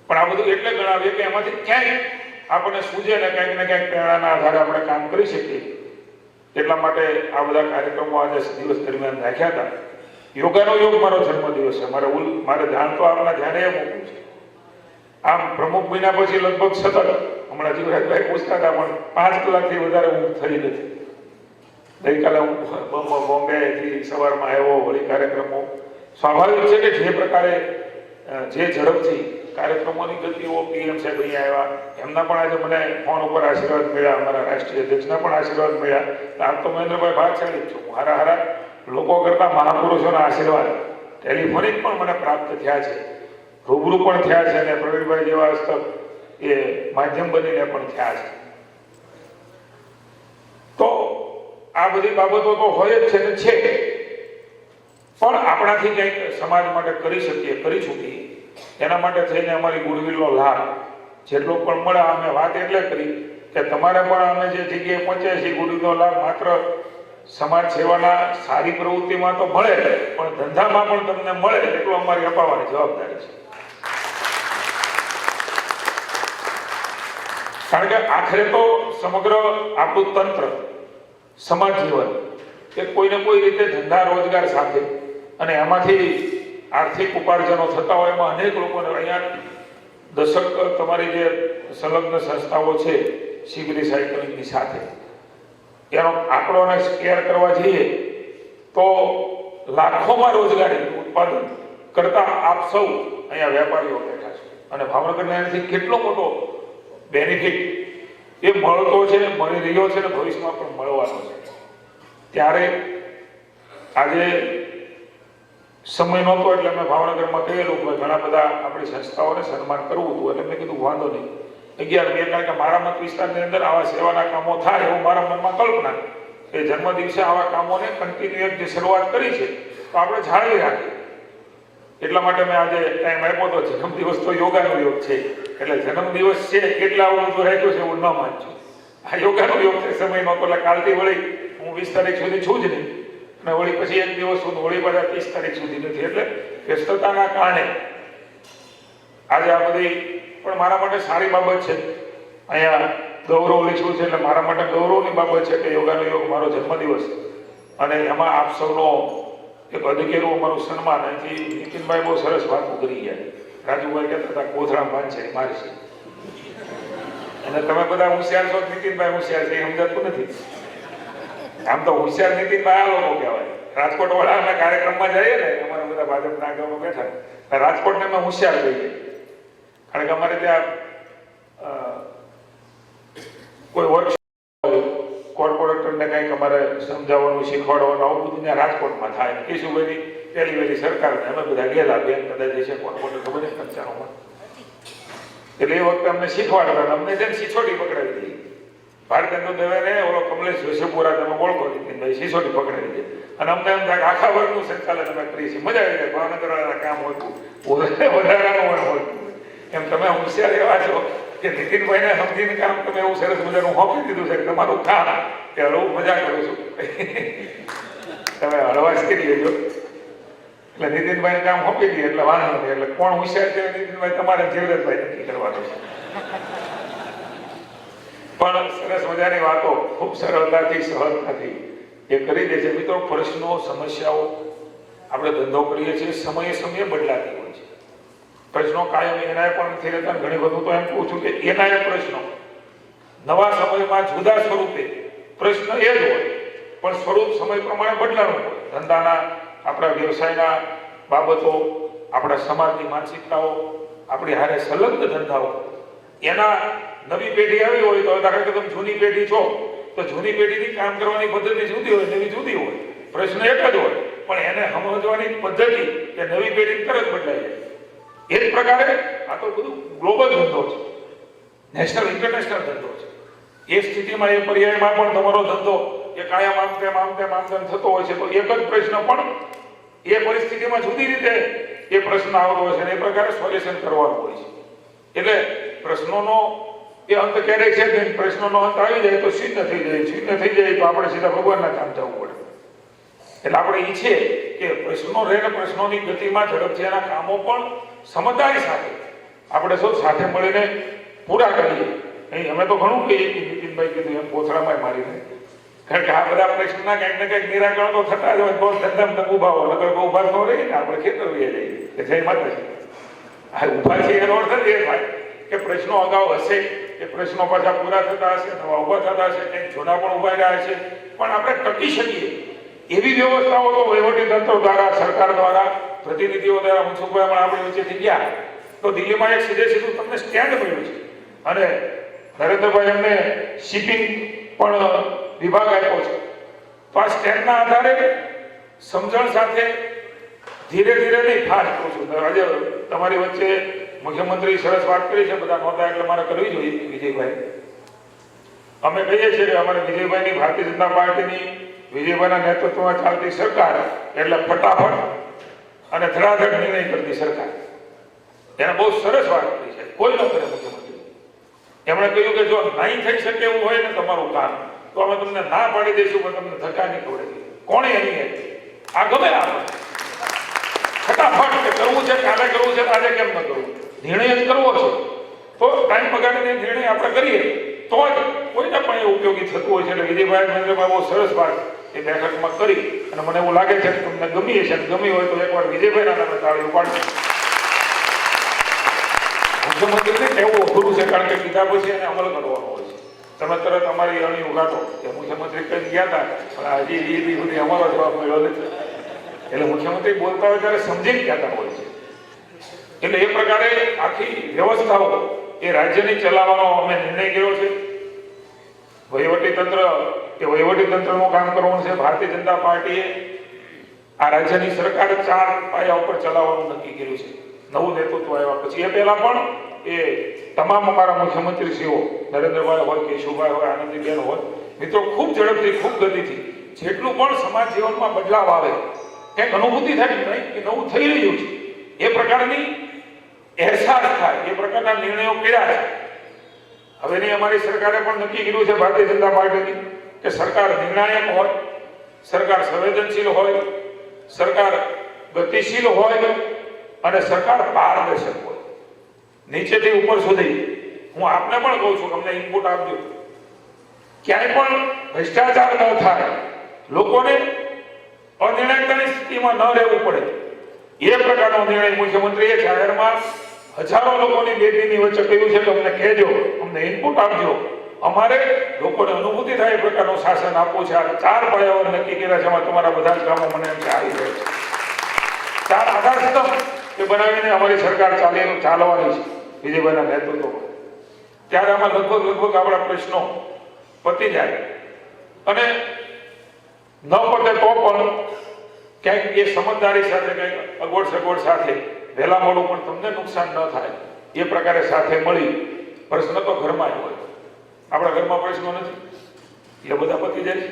પણ આ બધું એટલે ગણાવીએ કે એમાંથી ક્યાંય આપણને સૂજે ને કંઈક ને કંઈક પ્રેરણાના આધારે આપણે કામ કરી શકીએ. એટલા માટે આ બધા કાર્યક્રમો આજે દિવસ દરમિયાન રાખ્યા હતા. યોગાનો યોગ મારો જન્મદિવસ છે. મારે ધ્યાન તો આપણા ધ્યાને એ મૂકવું છે. આમ પ્રમુખ મહિના પછી લગભગ સતત હમણાં જીવરાજભાઈ પૂછતા હતા, પણ 5 કલાકથી વધારે ઊંઘ થઈ નથી. ગઈકાલે હું બોમ્બેથી સવારમાં આવ્યો. વળી કાર્યક્રમો સ્વાભાવિક છે કે જે પ્રકારે જે ઝડપથી કાર્યક્રમોની ગતિઓ પીએમ સાહેબ અહીંયા આવ્યા, એમના પણ આજે મને ફોન ઉપર આશીર્વાદ મળ્યા, અમારા રાષ્ટ્રીય અધ્યક્ષના પણ આશીર્વાદ મળ્યા. આમ તો મહેન્દ્રભાઈ ભાગશાળી જ છું. હારા લોકો કરતા મહાપુરુષોના આશીર્વાદ ટેલિફોનિક પણ મને પ્રાપ્ત થયા છે, રૂબરૂ પણ થયા છે, અને પ્રવીણભાઈ જેવા હસ્તક એ માધ્યમ બનીને પણ થયા છે. તો આ બધી બાબતો તો હોય જ છે ને છે, પણ આપણાથી કંઈક સમાજ માટે કરી શકીએ, કરી ચૂકીએ. એના માટે થઈને અમારી ગુડવિલનો લાભ જેટલો પણ મળે. અમે વાત એટલે કરી કે તમારે પણ અમે જે જગ્યાએ પહોંચ્યા છીએ ગુડવિલનો લાભ માત્ર સમાજ સેવાના સારી પ્રવૃત્તિમાં તો મળે, પણ ધંધામાં પણ તમને મળે એટલું અમારી અપાવવાની જવાબદારી છે. કારણ કે આખરે તો સમગ્ર આપણું તંત્ર, સમાજ જીવન એ કોઈને કોઈ રીતે ધંધા રોજગાર સાથે અને એમાંથી આર્થિક ઉપાર્જનો થતા હોય. એમાં અનેક લોકોને અહીંયા દશક તમારી જે સંલગ્ન સંસ્થાઓ છે શિબ રિસાયકલિંગની સાથે, એનો આંકડો અને સ્કેર કરવા જઈએ તો લાખોમાં રોજગારી ઉત્પાદન કરતા આપ સૌ અહીંયા વેપારીઓ બેઠા છે અને ભાવનગરને એનાથી કેટલો મોટો બેનિફિટ એ મળતો છે, મળી રહ્યો છે અને ભવિષ્યમાં પણ મળવાનો છે. ત્યારે આજે સમય નહોતો એટલે મેં ભાવનગરમાં કહેલું કે ઘણા બધા આપણી સંસ્થાઓને સન્માન કરવું હતું. એટલે મેં કીધું વાંધો નહીં 11 કારણ કે મારા મત વિસ્તારની અંદર આવા સેવાના કામો થાય એવું મારા મનમાં કલ્પના કે જન્મદિવસે આવા કામોને કન્ટિન્યુ જે શરૂઆત કરી છે તો આપણે જાળવી રાખીએ. એટલા માટે મેં આજે ટાઈમ આપ્યો તો જન્મદિવસ તો યોગાનો યોગ છે એટલે જન્મદિવસ છે કેટલા આવું બધું રાખ્યું છે એવું ન માનજો. આ યોગાનો યોગ છે, સમય નહોતો એટલે કાલથી વળી હું 20 તારીખ સુધી છું જ નહીં અને વળી પછી એક દિવસ સુધી વળી પાછા 30 તારીખ સુધી નથી. એટલે વ્યસ્તતાના કારણે આજે આ બધી પણ મારા માટે સારી બાબત છે. અહીંયા ગૌરવ લીધું છે એટલે મારા માટે ગૌરવની બાબત છે કે યોગાનો યોગ મારો જન્મદિવસ અને એમાં આપ સૌનો એક અધિકેરું અમારું સન્માન. અહીંથી નીતિનભાઈ બહુ સરસ વાત કરી ગયા. રાજુભાઈ કહેતા હતા કોથળા બાંધશે મારી છે અને તમે બધા હોશિયાર છો, નીતિનભાઈ હોશિયાર છે એ સમજાતું નથી. આમ તો હોશિયાર નીતિનભાઈ આ લોકો કહેવાય. રાજકોટ વાળા અમે કાર્યક્રમમાં જઈએ ને અમારા બધા ભાજપના આગળ બેઠા રાજકોટને અમે હોશિયાર કહીએ કારણ કે અમારે ત્યાં કોઈ વર્કશોપ કોર્પોરેટરને કંઈક અમારે સમજાવવાનું શીખવાડવાનું આવું બધું ત્યાં રાજકોટમાં થાય. કેશુભાઈની પહેલી વહેલી સરકારને અમે બધા ગયેલા બેન કદાચ છે કોર્પોરેટર ખબર નહીં 95માં એટલે એ વખતે અમને શીખવાડતા અમને જેમ સિસોટી પકડાવી દીધી. ભારતેન્દ્ર દવેને ઓલો કમલેશ જોશીપુરા તમે ઓળખો નીતિનભાઈ સિસોટી પકડાવી દે અને અમને એમ થાય આખા વર્ગનું સંચાલન અમે કરીએ છીએ. મજા આવી જાય. ભાવનગર વાળા કામ હોતું વધારાનું હોતું એમ તમે હોશિયાર એવા છો કે નીતિનભાઈને સમજીને કામ તમે એવું સરસ મજાનું હોપી દીધું છે કે તમારું કામ કે હળવું મજા કરું છું તમે હળવાશ કરી લેજો. એટલે નીતિનભાઈ કામ હોપી દઈએ એટલે વાંધો નથી. એટલે કોણ હોશિયાર છે નીતિનભાઈ તમારે જીવરતભાઈ નક્કી કરવાનું છે. પણ સરસ મજાની વાતો ખૂબ સરળતાથી સહજતાથી એ કરી દે છે. મિત્રો પ્રશ્નો સમસ્યાઓ આપણે ધંધો કરીએ છીએ સમયે સમયે બદલાતી હોય છે. પ્રશ્નો કાયમ એના પણ નથી રહેતા. ઘણી વખત તો એમ કહું છું કે એના પ્રશ્નો નવા સમયમાં જુદા સ્વરૂપે પ્રશ્ન એ જ હોય પણ સ્વરૂપ સમય પ્રમાણે બદલાનું હોય. ધંધાના આપણા વ્યવસાયના બાબતો આપણા સમાજની માનસિકતાઓ આપણી હારે સંલગ્ન ધંધાઓ એના નવી પેઢી આવી હોય તો ધારો કે તમે જૂની પેઢી છો તો જૂની પેઢીની કામ કરવાની પદ્ધતિ જુદી હોય, નવી જુદી હોય. પ્રશ્ન એક જ હોય પણ એને સમજવાની પદ્ધતિ એ નવી પેઢી તરત બદલાઈ જાય. એ જ પ્રકારે આ તો બધું ગ્લોબલ ધંધો છે, નેશનલ ઇન્ટરનેશનલ ધંધો છે. એ સ્થિતિમાં એ પર્યાયમાં પણ તમારો ધંધો એ કાયમ આમ તેમ થતો હોય છે તો એક જ પ્રશ્ન પણ એ પરિસ્થિતિમાં જુદી રીતે એ પ્રશ્ન આવતો હોય છે અને એ પ્રકારે સોલ્યુશન કરવાનું હોય છે. એટલે પ્રશ્નોનો એ અંત ક્યારેય છે નહીં. પ્રશ્નોનો અંત આવી જાય તો શૂન્ય થઈ જાય તો આપણે સીધા ભગવાનના કામ જવું પડે. એટલે આપણે ઈચ્છીએ કે પ્રશ્નો રહે ને પ્રશ્નોની ગતિમાં ઝડપથી એના કામો પણ સમજદારી સાથે આપણે સૌ સાથે મળીને પૂરા કરીએ. અમે તો ઘણું કહીએ કે નીતિનભાઈ કીધું એમ કોથળામાં મારીને કારણ કે આ બધા પ્રશ્નના કંઈક ને કંઈક નિરાકરણ તો થતા જ હોય તો ધંધામાં ઉભા હોય નગર ઉભા ન રહીએ ને આપણે ખેતર વહી જઈએ કે જય માતાજી. આ ઉભા છે એનો અર્થ જ એ થાય કે પ્રશ્નો અગાઉ હશે એ પ્રશ્નો પાછા પૂરા થતા હશે, નવા ઉભા થતા હશે, કંઈક જૂના પણ ઉભા રહ્યા છે પણ આપણે ટકી શકીએ એવી વ્યવસ્થાઓ તો વહીવટી તંત્ર દ્વારા સરકાર દ્વારા પ્રતિનિધિઓ દ્વારા મનસુખભાઈ પણ આપણી વચ્ચેથી ગયા તો દિલ્હીમાં એક સીધું તમને સ્ટેન્ડ મળ્યું છે અને નરેન્દ્રભાઈ એમને શિપિંગ પણ વિભાગ આપ્યો છે. તો આ સ્ટેન્ડના આધારે સમજણ સાથે ધીરે ધીરે નહીં ફાસ્ટ કહું છું. આજે તમારી વચ્ચે મુખ્યમંત્રી સરસ વાત કરી છે, બધા નહોતા એટલે મારે કરવી જોઈએ. વિજયભાઈ અમે કહીએ છીએ કે અમારે વિજયભાઈની ભારતીય જનતા પાર્ટીની વિજયભાઈના નેતૃત્વમાં ચાલતી સરકાર એટલે ફટાફટ અને ધડાધડ નિર્ણય કરતી સરકાર. એને બહુ સરસ વાત કરી છે, કોઈ ન કરે મુખ્યમંત્રી. એમણે કહ્યું કે જો નહીં થઈ શકે એવું હોય ને તમારું કામ તો અમે તમને ના પાડી દઈશું પણ તમને ધક્કા નહીં ખવડાવી. કોણે એની આ ગમે આપણે ફટાફટ કે કરવું છે કાલે કરવું છે આજે કેમ ન કરવું, નિર્ણય જ કરવો છે તો ટાઈમ બગાડીને નિર્ણય આપણે કરીએ તો જ કોઈને પણ એ ઉપયોગી થતું હોય છે. એટલે વિજયભાઈ મહેન્દ્રભાઈ બહુ સરસ વાત એ બેઠકમાં કરી અને મને એવું લાગે છે કે તમને ગમી હશે. ગમી હોય તો એકવાર વિજયભાઈના નામે તાળી ઉપાડજો. મુખ્યમંત્રીને કહેવું અઘરું છે કારણ કે કીધા પછી એને અમલ કરવાનો હોય છે. તમે તરત અમારી અણી ઉગાડો કે મુખ્યમંત્રી કઈ ગયા હતા પણ હજી એ સુધી અમારો જવાબ મળ્યો નથી. એટલે મુખ્યમંત્રી બોલતા હોય ત્યારે સમજીને કહેતા હોય છે. એટલે એ પ્રકારે આખી વ્યવસ્થાઓ એ રાજ્યની ચલાવવાનો અમે નિર્ણય કર્યો છે. વહીવટી તંત્રનું કામ કરવાનું છે. ભારતીય જનતા પાર્ટીએ આ રાજ્યની સરકાર 4 પાયા ઉપર ચલાવવાનું નક્કી કર્યું છે. નવું નેતૃત્વ આવ્યા પછી એ પહેલા પણ એ તમામ અમારા મુખ્યમંત્રીશ્રીઓ નરેન્દ્રભાઈ હોય, કેશુભાઈ હોય, આનંદીબેન હોય, મિત્રો ખૂબ ઝડપથી ખૂબ ગતિથી જેટલું પણ સમાજ જીવનમાં બદલાવ આવે કંઈક અનુભૂતિ થાય નહીં કે નવું થઈ રહ્યું છે એ પ્રકારની અહેસાસ થાય એ પ્રકારના નિર્ણયો કર્યા છે. હવેની અમારી સરકારે પણ નક્કી કર્યું છે ભારતીય જનતા પાર્ટીની કે સરકાર નિર્ણાયક હોય, સરકાર સંવેદનશીલ હોય, સરકાર ગતિશીલ હોય અને સરકાર પારદર્શક હોય. નીચેથી ઉપર સુધી હું આપને પણ કહું છું કે અમને ઇનપુટ આપજો. ક્યાંય પણ ભ્રષ્ટાચાર ન થાય, લોકોને અનિર્ણાયકતાની સ્થિતિમાં ન રહેવું પડે એ પ્રકારનો નિર્ણય મુખ્યમંત્રીએ જાહેરમાં હજારો લોકોની બેટીની વચ્ચે કહ્યું છે કે અમને કહેજો, અમને ઇનપુટ આપજો. અમારે લોકોને અનુભૂતિ થાય એ પ્રકારનું શાસન આપવું છે. આ 4 પાયાઓ નક્કી કર્યા છે. એમાં તમારા બધા જ કામો મને એમ છે આવી જાય છે. 4 આધારસ્તંભ એ બનાવીને અમારી સરકાર ચાલવાની છે વિજયભાઈના નેતૃત્વમાં. ત્યારે આમાં લગભગ આપણા પ્રશ્નો પતી જાય અને ન પતે તો પણ ક્યાંક એ સમજદારી સાથે કંઈક અગવડ સગવડ સાથે વહેલા મોડું પણ તમને નુકસાન ન થાય એ પ્રકારે સાથે મળી. પ્રશ્ન તો ઘરમાં જ હોય, આપણા ઘરમાં પ્રશ્નો નથી એટલે બધા પતી જાય છે.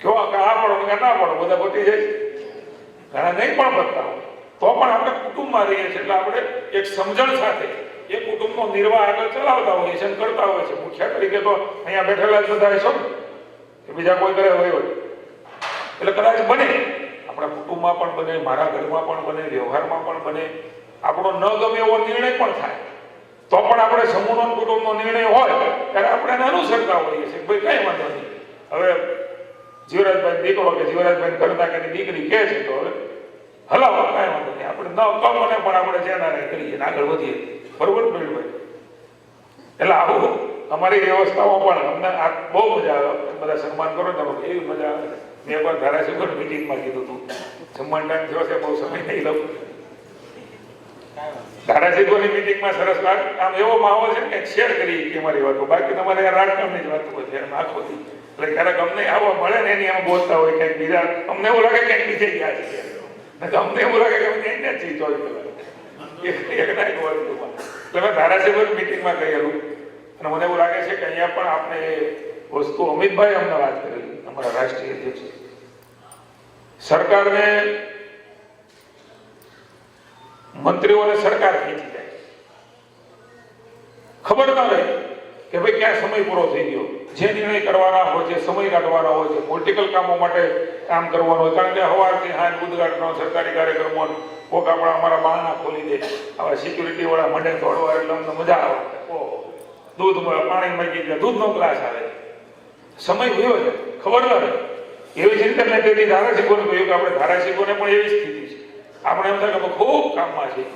કેવા કે આ પડો કે ના પડો બધા પતી જાય છે. ઘણા નહીં પણ પતતા હોય તો પણ આપણે કુટુંબમાં રહીએ છીએ એટલે આપણે એક સમજણ સાથે એ કુટુંબનો નિર્વાહ આગળ ચલાવતા હોઈએ છીએ, કરતા હોય છે. મુખ્ય તરીકે તો અહીંયા બેઠેલા જ બધા છો કે બીજા કોઈ કરે હોય એટલે કદાચ બને આપણા કુટુંબમાં પણ બને, મારા ઘરમાં પણ બને, વ્યવહારમાં પણ બને. આપણો ન ગમે એવો નિર્ણય પણ થાય તો પણ આપણે સમૂહનો કુટુંબનો નિર્ણય હોય ત્યારે આપણે એને અનુસરતા હોઈએ છીએ. ભાઈ કઈ વાંધો નહીં, હવે જીવરાજભાઈ દીકરો કે જીવરાજભાઈ કરતા કે દીકરી કહે છે તો હવે હલાવો, કઈ વાંધો નહીં. આપણે ન કમને પણ આપણે જેના કરીએ આગળ વધીએ. બરોબર ભાઈ? એટલે આવું અમારી વ્યવસ્થાઓ પણ અમને આ બહુ મજા આવે. બધા સન્માન કરો ને એવી મજા આવે. મેં એકવાર ધારાસભ્ય મિટિંગમાં કીધું હતું જમવાનું ટાઈમ થયો છે, બહુ સમય નહીં લઉં. ધારાસભ્યોની મિટિંગમાં સરસ વાત આમ એવો માહોલ છે કે શેર કરી કે અમારી વાતો, બાકી તમારે રાજકારણની જ વાતો હોય છે એમ આખો દી. એટલે ક્યારેક અમને આવવા મળે ને એની એમ બોલતા હોય ક્યાંક બીજા, અમને એવું લાગે ક્યાંક બીજે ગયા છે, અમને એવું લાગે કે અમે ક્યાંક છીએ 24 કલાક એક હોય. એટલે મેં ધારાસભ્ય મિટિંગમાં કહેલું અને મને એવું લાગે છે કે અહીંયા પણ આપણે વસ્તુ અમિતભાઈ અમને વાત કરેલી, અમારા રાષ્ટ્રીય અધ્યક્ષ. સરકારને મંત્રીઓને સરકાર ખેંચી જાય, ખબર ન રહે કે ભાઈ ક્યાં સમય પૂરો થઈ ગયો. જે નિર્ણય કરવાના હોય છે, સમય કાઢવાના હોય છે, પોલિટિકલ કામો માટે કામ કરવાનું હોય. કારણ કે સવારથી હાથ બુધગાટનો સરકારી કાર્યક્રમો કોક અમારા બારણા ખોલી દે, આવા સિક્યુરિટી વાળા મંડે દોડવા એટલે અમને મજા આવે. દૂધ પાણી માંગી જાય, દૂધનો ગ્લાસ આવે, સમય ગયો છે ખબર ન રહે. એવી જ રીતે મેં તેથી ધારાસભ્યોને કહ્યું કે આપણે ધારાસભ્યોને પણ એવી સ્થિતિ છે. આપણે એમ થાય કે ખૂબ કામમાં છીએ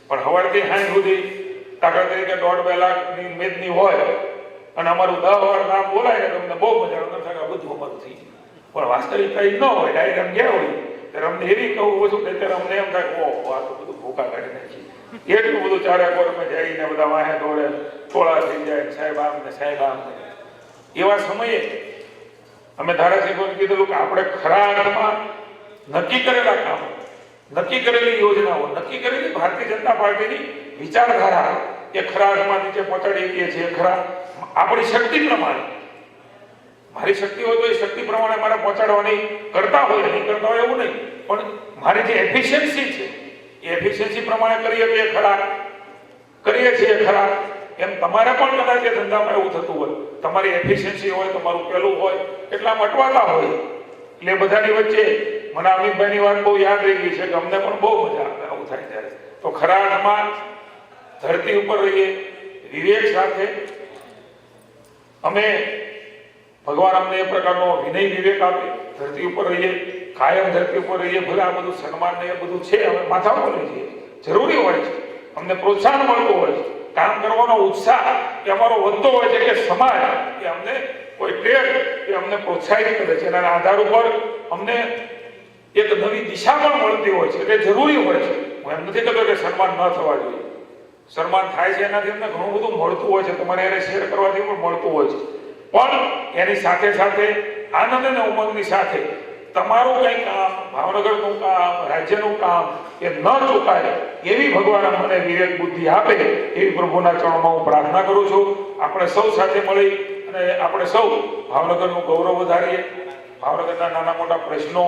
પણ સવારથી સાંજ સુધી દાખલા તરીકે 1.5-2 લાખની મેદની હોય અને અમારું 10 વાર નામ બોલાય ને તમને બહુ મજા આવે, થાય કે બધું અમારું થઈ ગયું. પણ વાસ્તવિકતા એ ન હોય, ડાયરેક્ટ એમ ગયા હોય ત્યારે અમને એવી કહું ઓછું કે ત્યારે અમને એમ થાય ઓહો આ તો બધું ભૂકા કાઢી નાખી. એટલું બધું ચારે કોરમાં જઈને બધા વાહે દોડે, ટોળા થઈ જાય, સાહેબ આમ ને સાહેબ આમ ને. એવા સમયે અમે ધારાસભ્યોને કીધેલું કે આપણે ખરા અર્થમાં નક્કી કરેલા કામ, નક્કી કરેલી યોજનાઓ, નક્કી કરેલી ભારતીય જનતા પાર્ટીની વિચારધારા એ ખરા અર્થમાં નીચે પહોંચાડી દઈએ છીએ. ખરા આપણી શક્તિ પ્રમાણે, મારી શક્તિ હોય તો એ શક્તિ પ્રમાણે મારે પહોંચાડવાની કરતા હોય, નહીં કરતા હોય એવું નહીં, પણ મારી જે એફિશિયન્સી છે એ એફિશિયન્સી પ્રમાણે કરીએ છીએ ખરા. એમ તમારે પણ કદાચ એ ધંધામાં એવું થતું હોય, તમારી એફિશિયન્સી હોય, તમારું પેલું હોય, એટલામાં અટવાતા હોય. એટલે બધાની વચ્ચે મને અમિતભાઈની વાત બહુ યાદ રહી ગઈ છે કે અમને પણ બહુ મજા આવે આવું થાય ત્યારે. તો ખરા અર્થમાં ધરતી ઉપર રહીએ, વિવેક સાથે અમે, ભગવાન અમને એ પ્રકારનો વિનય વિવેક આપે, ધરતી ઉપર રહીએ, કાયમ ધરતી ઉપર રહીએ. ભલે આ બધું સન્માન ને એ બધું છે, અમે માથા ઉપર લઈએ, જરૂરી હોય છે, અમને પ્રોત્સાહન મળતું હોય છે, કામ કરવા લોકોનો ઉત્સાહ એ અમારો વધતો હોય છે કે સમાજ એ અમને કોઈ ટ્રેડ એ અમને પ્રોત્સાહિત કરે છે. એના આધાર ઉપર અમને એક નવી દિશા પણ મળતી હોય છે, એટલે જરૂરી હોય છે. હું એમ નથી કહેતો કે સન્માન ન થવા જોઈએ, સન્માન થાય છે એનાથી અમને ઘણું બધું મળતું હોય છે, તમારે એને શેર કરવાથી પણ મળતું હોય છે. પણ એની સાથે સાથે આનંદ અને ઉમંગની સાથે તમારું કંઈ કામ, ભાવનગરનું કામ, રાજ્યનું કામ એ ન ચૂકાય એવી ભગવાન મને વિવેક બુદ્ધિ આપે એવી પ્રભુના ચરણોમાં હું પ્રાર્થના કરું છું. આપણે સૌ સાથે મળી અને આપણે સૌ ભાવનગરનું ગૌરવ વધારીએ. ભાવનગરના નાના મોટા પ્રશ્નો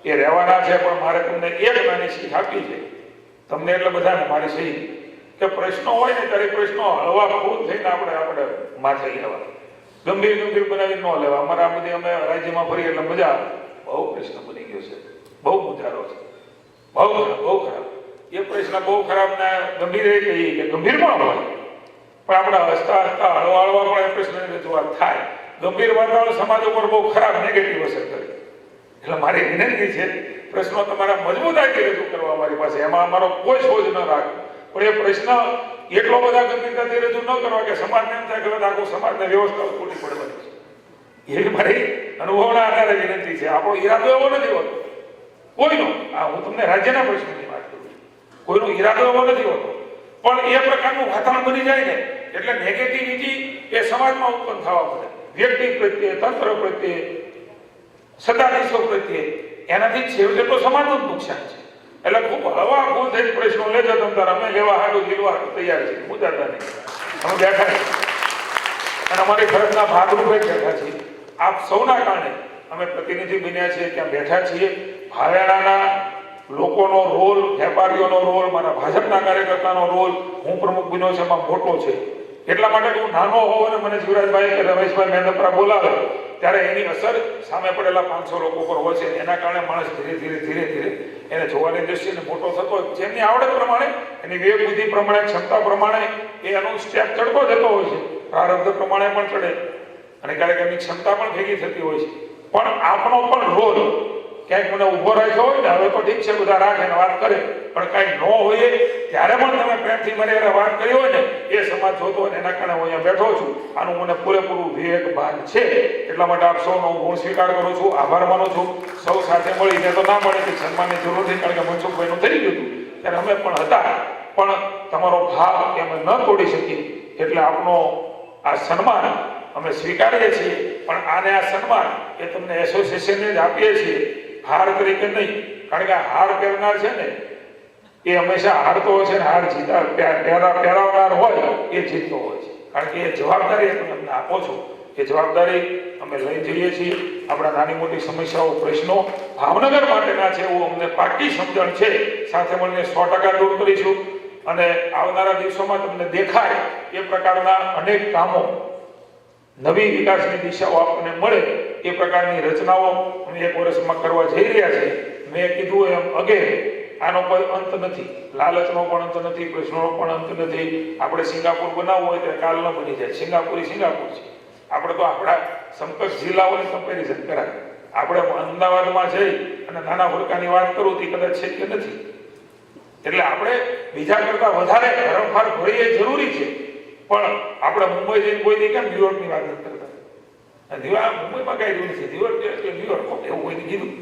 એ રહેવાના છે, પણ મારે તમને એક નાની શીખ આપી છે, તમને એટલે બધાને મારી શીખ કે પ્રશ્નો હોય ને ત્યારે પ્રશ્નો હળવા ફૂલ થઈને આપણે માથે લેવા, ગંભીર બનાવી ન લેવા. અમારા આ બધી અમે રાજ્યમાં ફરી એટલે મજા આવે. બહુ પ્રશ્ન બની ગયો છે, બહુ મુદ્દારો છે, બહુ ખરાબ. એ પ્રશ્ન બહુ ખરાબ ને ગંભીર એ કહીએ કે ગંભીર પણ હોય, પણ આપણે હસતા હળવા પણ એ પ્રશ્નની રજૂઆત થાય. ગંભીર વાતાવરણ સમાજ ઉપર બહુ ખરાબ નેગેટિવ અસર કરે. એટલે મારી વિનંતી છે, પ્રશ્નો તમારા મજબૂતાઈથી રજૂ કરવા અમારી પાસે, એમાં અમારો કોઈ સોજ ન રાખો, પણ એ પ્રશ્ન એટલો બધા ગંભીરતાથી રજૂ ન કરવા કે સમાજને એમ થાય કે આખું સમાજને વ્યવસ્થા ખોટી પડવાની છે. એવી મારી અનુભવના આધારે વિનંતી છે. આપણો ઈરાદો એવો નથી હોતો કોઈનો, હું તમને રાજ્યના પ્રશ્નની વાત કરું છું, કોઈનો ઈરાદો એવો નથી હોતો, પણ એ પ્રકારનું વાતાવરણ બની જાય ને એટલે નેગેટિવિટી એ સમાજમાં ઉત્પન્ન થવા મળે, વ્યક્તિ પ્રત્યે, તંત્ર પ્રત્યે, સત્તાધીશો પ્રત્યે. એનાથી છેવટે તો સમાજનું જ નુકસાન છે. એટલે ખૂબ હળવા ફૂલ થઈ પ્રશ્નો લેજો તમ તાર, અમે લેવા હાટું જીલવા તૈયાર છીએ, મુદ્દાતા નહીં. અમે બેઠા છીએ અને અમારી ફરજના ભાગરૂપે બેઠા છીએ. આપ સૌના કારણે અમે પ્રતિનિધિ બન્યા છીએ, ત્યાં બેઠા છીએ. ભાવેણાના લોકોનો રોલ, વેપારીઓનો રોલ, મારા ભાજપના કાર્યકર્તાનો રોલ, હું પ્રમુખ બન્યો છે એમાં મોટો છે. એટલા માટે હું નાનો હોઉં અને મને જીવરાજભાઈ કે રમેશભાઈ મહેન્દ્રપરા બોલાવે ત્યારે એની અસર સામે પડેલા 500 લોકો પર હોય છે. એના કારણે માણસ ધીરે ધીરે એને જોવાની દ્રષ્ટિએ મોટો થતો હોય, જેમની આવડત પ્રમાણે, એની વિવેક બુદ્ધિ પ્રમાણે, ક્ષમતા પ્રમાણે એ એનું સ્ટેપ ચડતો જતો હોય છે. પ્રારબ્ધ પ્રમાણે પણ ચડે અને ક્યારેક એમની ક્ષમતા પણ ભેગી થતી હોય છે. પણ આપણો પણ રોલ ક્યાંક મને ઊભો રાખ્યો હોય ને, હવે તો ઠીક છે બધા રાખે ને વાત કરે, પણ કાંઈ ન હોય ત્યારે પણ તમે પ્રેમથી મને એને વાત કરી હોય ને એ સમાજ જોતો હોય. એના કારણે હું અહીંયા બેઠો છું. આનું મને પૂરેપૂરું વિવેક ભાન છે. એટલા માટે આપ સૌનો હું ગુણ સ્વીકાર કરું છું, આભાર માનું છું. સૌ સાથે મળીને તો ના મળે કે સન્માનની જરૂર નથી, કારણ કે મનસુખભાઈનું થઈ ગયું હતું ત્યારે અમે પણ હતા, પણ તમારો ભાવ એ અમે ન તોડી શકીએ. એટલે આપનો આ સન્માન અમે સ્વીકારીએ છીએ, પણ આને આ સન્માન એ તમને એસોસિએશનને જ આપીએ છીએ, હાર તરીકે નહીં. કારણ કે હાર પહેરનાર છે ને એ હંમેશા હારતો હોય છે, ને હાર પહેરાવનાર હોય એ જીતતો હોય છે. કારણ કે એ જવાબદારી તમે અમને આપો છો, એ જવાબદારી અમે લઈ જઈએ છીએ. આપણા નાની મોટી સમસ્યાઓ, પ્રશ્નો ભાવનગર માટેના છે એવું અમને પાકી સમજણ છે. સાથે મળીને 100% દૂર કરીશું અને આવનારા દિવસોમાં તમને દેખાય એ પ્રકારના અનેક કામો, નવી વિકાસની દિશાઓ આપણને મળે એ પ્રકારની રચનાઓ અમે 1 વર્ષમાં કરવા જઈ રહ્યા છીએ. મેં કીધું એમ અગે આનો કોઈ અંત નથી, લાલચનો પણ અંત નથી, પ્રશ્નોનો પણ અંત નથી. આપણે સિંગાપુર બનાવવું હોય તો કાલ ન બની જાય. સિંગાપુર છે. આપણે તો આપણા સમકક્ષ જિલ્લાઓની કમ્પેરિઝન કરાય. આપણે અમદાવાદમાં જઈ અને નાના ભડકાની વાત કરું તે કદાચ છે કે નથી. એટલે આપણે બીજા કરતા વધારે હરણફાર ભરીએ જરૂરી છે, પણ આપણે મુંબઈ જઈને કોઈ દી કેમ ન્યુયોર્કની વાત નથી કરતા. મુંબઈમાં કઈ રહ્યું નથી, ન્યુયોર્ક એટલે ન્યુયોર્ક એવું કોઈને કીધું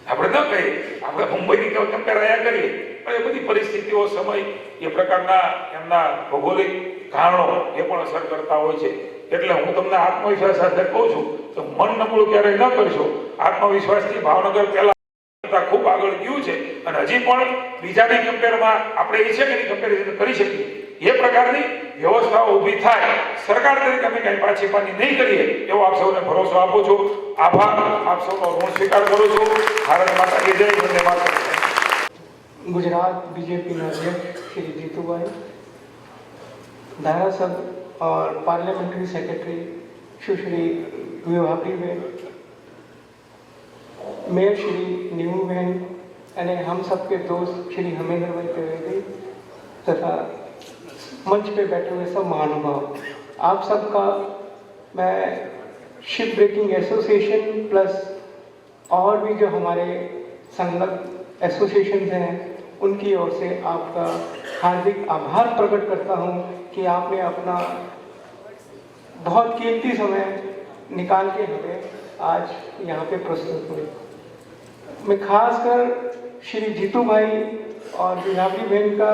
આપણે ન કહીએ. આપણે મુંબઈની કમ્પેર અહીંયા કરીએ, પણ એ બધી પરિસ્થિતિઓ, સમય, એ પ્રકારના એમના ભૌગોલિક કારણો એ પણ અસર કરતા હોય છે. એટલે હું તમને આત્મવિશ્વાસ સાથે કહું છું કે મન નબળું ક્યારેય ન કરશો. આત્મવિશ્વાસથી ભાવનગર પહેલા ખૂબ આગળ ગયું છે અને હજી પણ બીજાની કમ્પેરમાં આપણે એ છે કે એની કમ્પેરિઝન કરી શકીએ એ પ્રકારની વ્યવસ્થાઓ ઊભી થાય. સરકાર તરીકે અમે કંઈ પાછીપાની નહીં કરીએ એવો આપ સૌને ભરોસો આપું છું. આભાર, આપ સૌનો ઋણ સ્વીકાર કરું છું. ભારત માતા કી જય, વંદે માતરમ. गुजरात बीजेपी अध्यक्ष श्री जीतूभाई, धारासभ्य और पार्लियामेंट्री सेक्रेटरी सुश्री विभावरीबेन, मेयर श्री नीमूबेन અને हम सबके दोस्त श्री हमेंद्रभाई त्रिवेदी तथा मंच पे बैठे हुए सब महानुभाव, आप सबका मैं शिप ब्रेकिंग एसोसिएशन प्लस और भी जो हमारे संलग्न एसोसिएशन हैं उनकी ओर से आपका हार्दिक आभार प्रकट करता हूं कि आपने अपना बहुत कीमती समय निकाल के हमें आज यहाँ पे प्रस्तुत हुए। मैं खासकर श्री जीतू भाई और बिहावरी बहन का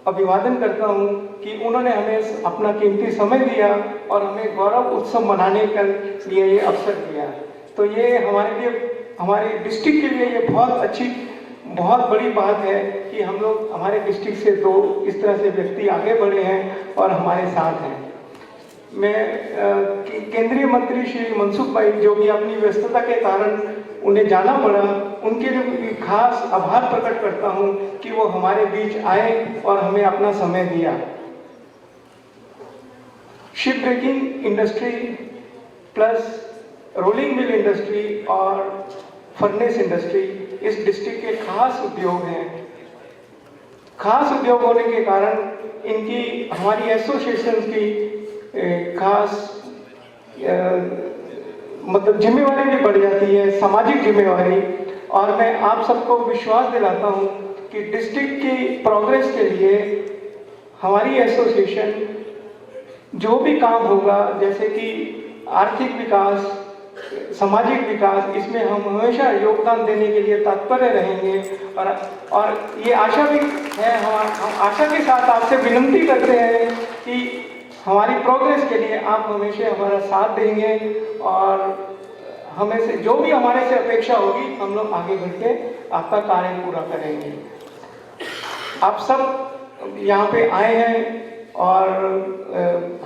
अभिवादन करता हूँ कि उन्होंने हमें अपना कीमती समय दिया और हमें गौरव उत्सव मनाने के लिए ये अवसर दिया। तो ये हमारे लिए, हमारे डिस्ट्रिक्ट के लिए ये बहुत बड़ी बात है कि हम लोग हमारे डिस्ट्रिक्ट से दो इस तरह से व्यक्ति आगे बढ़े हैं और हमारे साथ हैं। मैं केंद्रीय मंत्री श्री मनसुख भाई, जो कि अपनी व्यस्तता के कारण उन्हें जाना पड़ा, उनके लिए खास आभार प्रकट करता हूं कि वो हमारे बीच आए और हमें अपना समय दिया। Ship breaking industry plus rolling mill industry और फर्नेस इंडस्ट्री इस डिस्ट्रिक्ट के खास उद्योग हैं। खास उद्योग होने के कारण इनकी, हमारी एसोसिएशन की खास मतलब जिम्मेवारी भी बढ़ जाती है, सामाजिक जिम्मेवारी। और मैं आप सबको विश्वास दिलाता हूं कि डिस्ट्रिक्ट की प्रोग्रेस के लिए हमारी एसोसिएशन जो भी काम होगा, जैसे कि आर्थिक विकास, सामाजिक विकास, इसमें हम हमेशा योगदान देने के लिए तत्पर रहेंगे। और ये आशा भी है, हम आशा के साथ आपसे विनती करते हैं कि हमारी प्रोग्रेस के लिए आप हमेशा हमारा साथ देंगे और हमें से जो भी हमारे से अपेक्षा होगी हम लोग आगे बढ़ के आपका कार्य पूरा करेंगे। आप सब यहाँ पे आए हैं और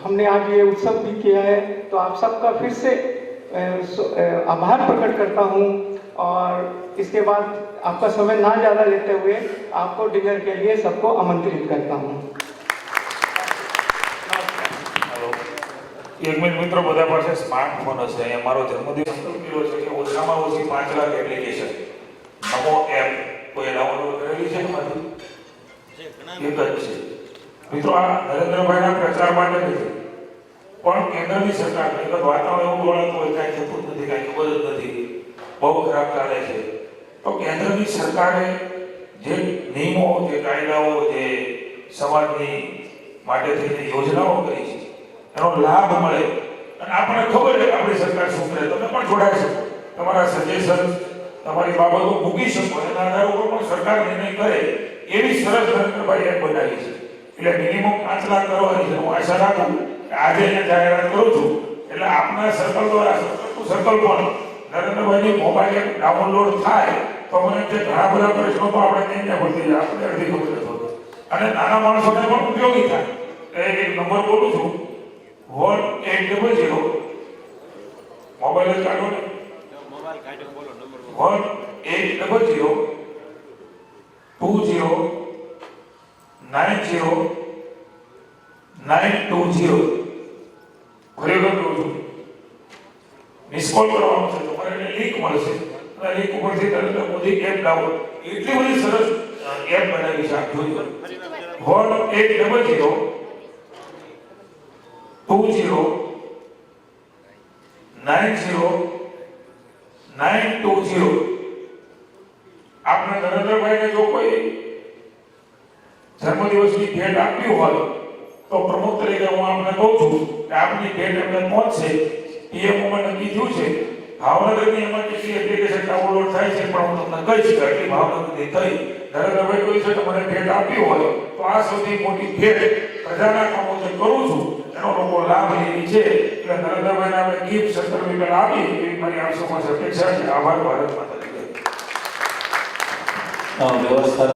हमने आज ये उत्सव भी किया है, तो आप सबका फिर से आभार प्रकट करता हूँ। और इसके बाद आपका समय ना ज़्यादा लेते हुए आपको डिनर के लिए सबको आमंत्रित करता हूँ। एक मिनिट મિત્રો, બધા પાસે સ્માર્ટફોન હશે। અહીંયા મારો જન્મદિવસ કર્યો છે કે ઓછામાં ઓછી 5 લાખ એપ્લિકેશન નમો એપ કોઈ ડાઉનલોડ કરેલી છે તમારી? એક જ છે મિત્રો। આ નરેન્દ્રભાઈના પ્રચાર માટે નથી, પણ કેન્દ્રની સરકાર એક વાતાવરણ એવું ગોળાતું હોય, કાંઈ થતું જ નથી, કાંઈ ખબર જ નથી, બહુ ખરાબ ચાલે છે। તો કેન્દ્રની સરકારે જે નિયમો, જે કાયદાઓ, જે સમાજની માટે થઈને યોજનાઓ કરી છે એનો લાભ મળે અને આપણને ખબર છે કે આપણી સરકાર શું કરે, તમે પણ જોડાઈ શકો, તમારા સજેશન, તમારી બાબતો મૂકી શકો, એના આધાર ઉપર પણ સરકાર નિર્ણય કરે એવી સરસ નરેન્દ્રભાઈ એપ બનાવી છે। એટલે મિનિમમ 5 લાખ કરવાની છે। હું આશા રાખું કે આજે અહીંયા જાહેરાત કરું છું એટલે આપના સર્કલ દ્વારા સર્કલ પણ નરેન્દ્રભાઈની મોબાઈલ એપ ડાઉનલોડ થાય તો મને જે ઘણા બધા પ્રશ્નો તો આપણે ત્યાં ભરતી જાય, આપણે અડધી ખબર નથી હોતી અને નાના માણસોને પણ ઉપયોગી થાય। એક નંબર બોલું છું 1800 મોબાઈલ કાઢો ને, 1800 20 90 920 ખરેખર કહું છું, મિસ કોલ કરવાનો છે, તમારે લિંક મળશે અને લિંક ઉપરથી નરેન્દ્ર મોદી એપ ડાઉનલોડ, એટલી બધી સરસ એપ બનાવી છે, આપ જોજો। 1800 20 90 920। આપણે નરેન્દ્રભાઈને જો કોઈ જન્મદિવસની ભેટ આપવી હોય તો પ્રમુખ તરીકે હું આપને કહું છું કે આપની ભેટ એમને પહોંચશે। પીએમઓમાં નક્કી થયું છે, ભાવનગરની એમાં કેટલી એપ્લિકેશન ડાઉનલોડ થાય છે પણ હું તમને કહીશ કે આટલી ભાવનગરની થઈ। નરેન્દ્રભાઈ કહ્યું છે કે મને ભેટ આપવી હોય તો આ સૌથી મોટી ભેટ પ્રજાના કામો જે કરું છું એનો લોકો લાભ લેવી છે। એટલે નરેન્દ્રભાઈને આપણે ગિફ્ટ સર્ટિફિકેટ આપી એવી મારી આપ સૌ પાસે અપેક્ષા છે। આભાર। ભારત માતા કી જય। વ્યવસ્થા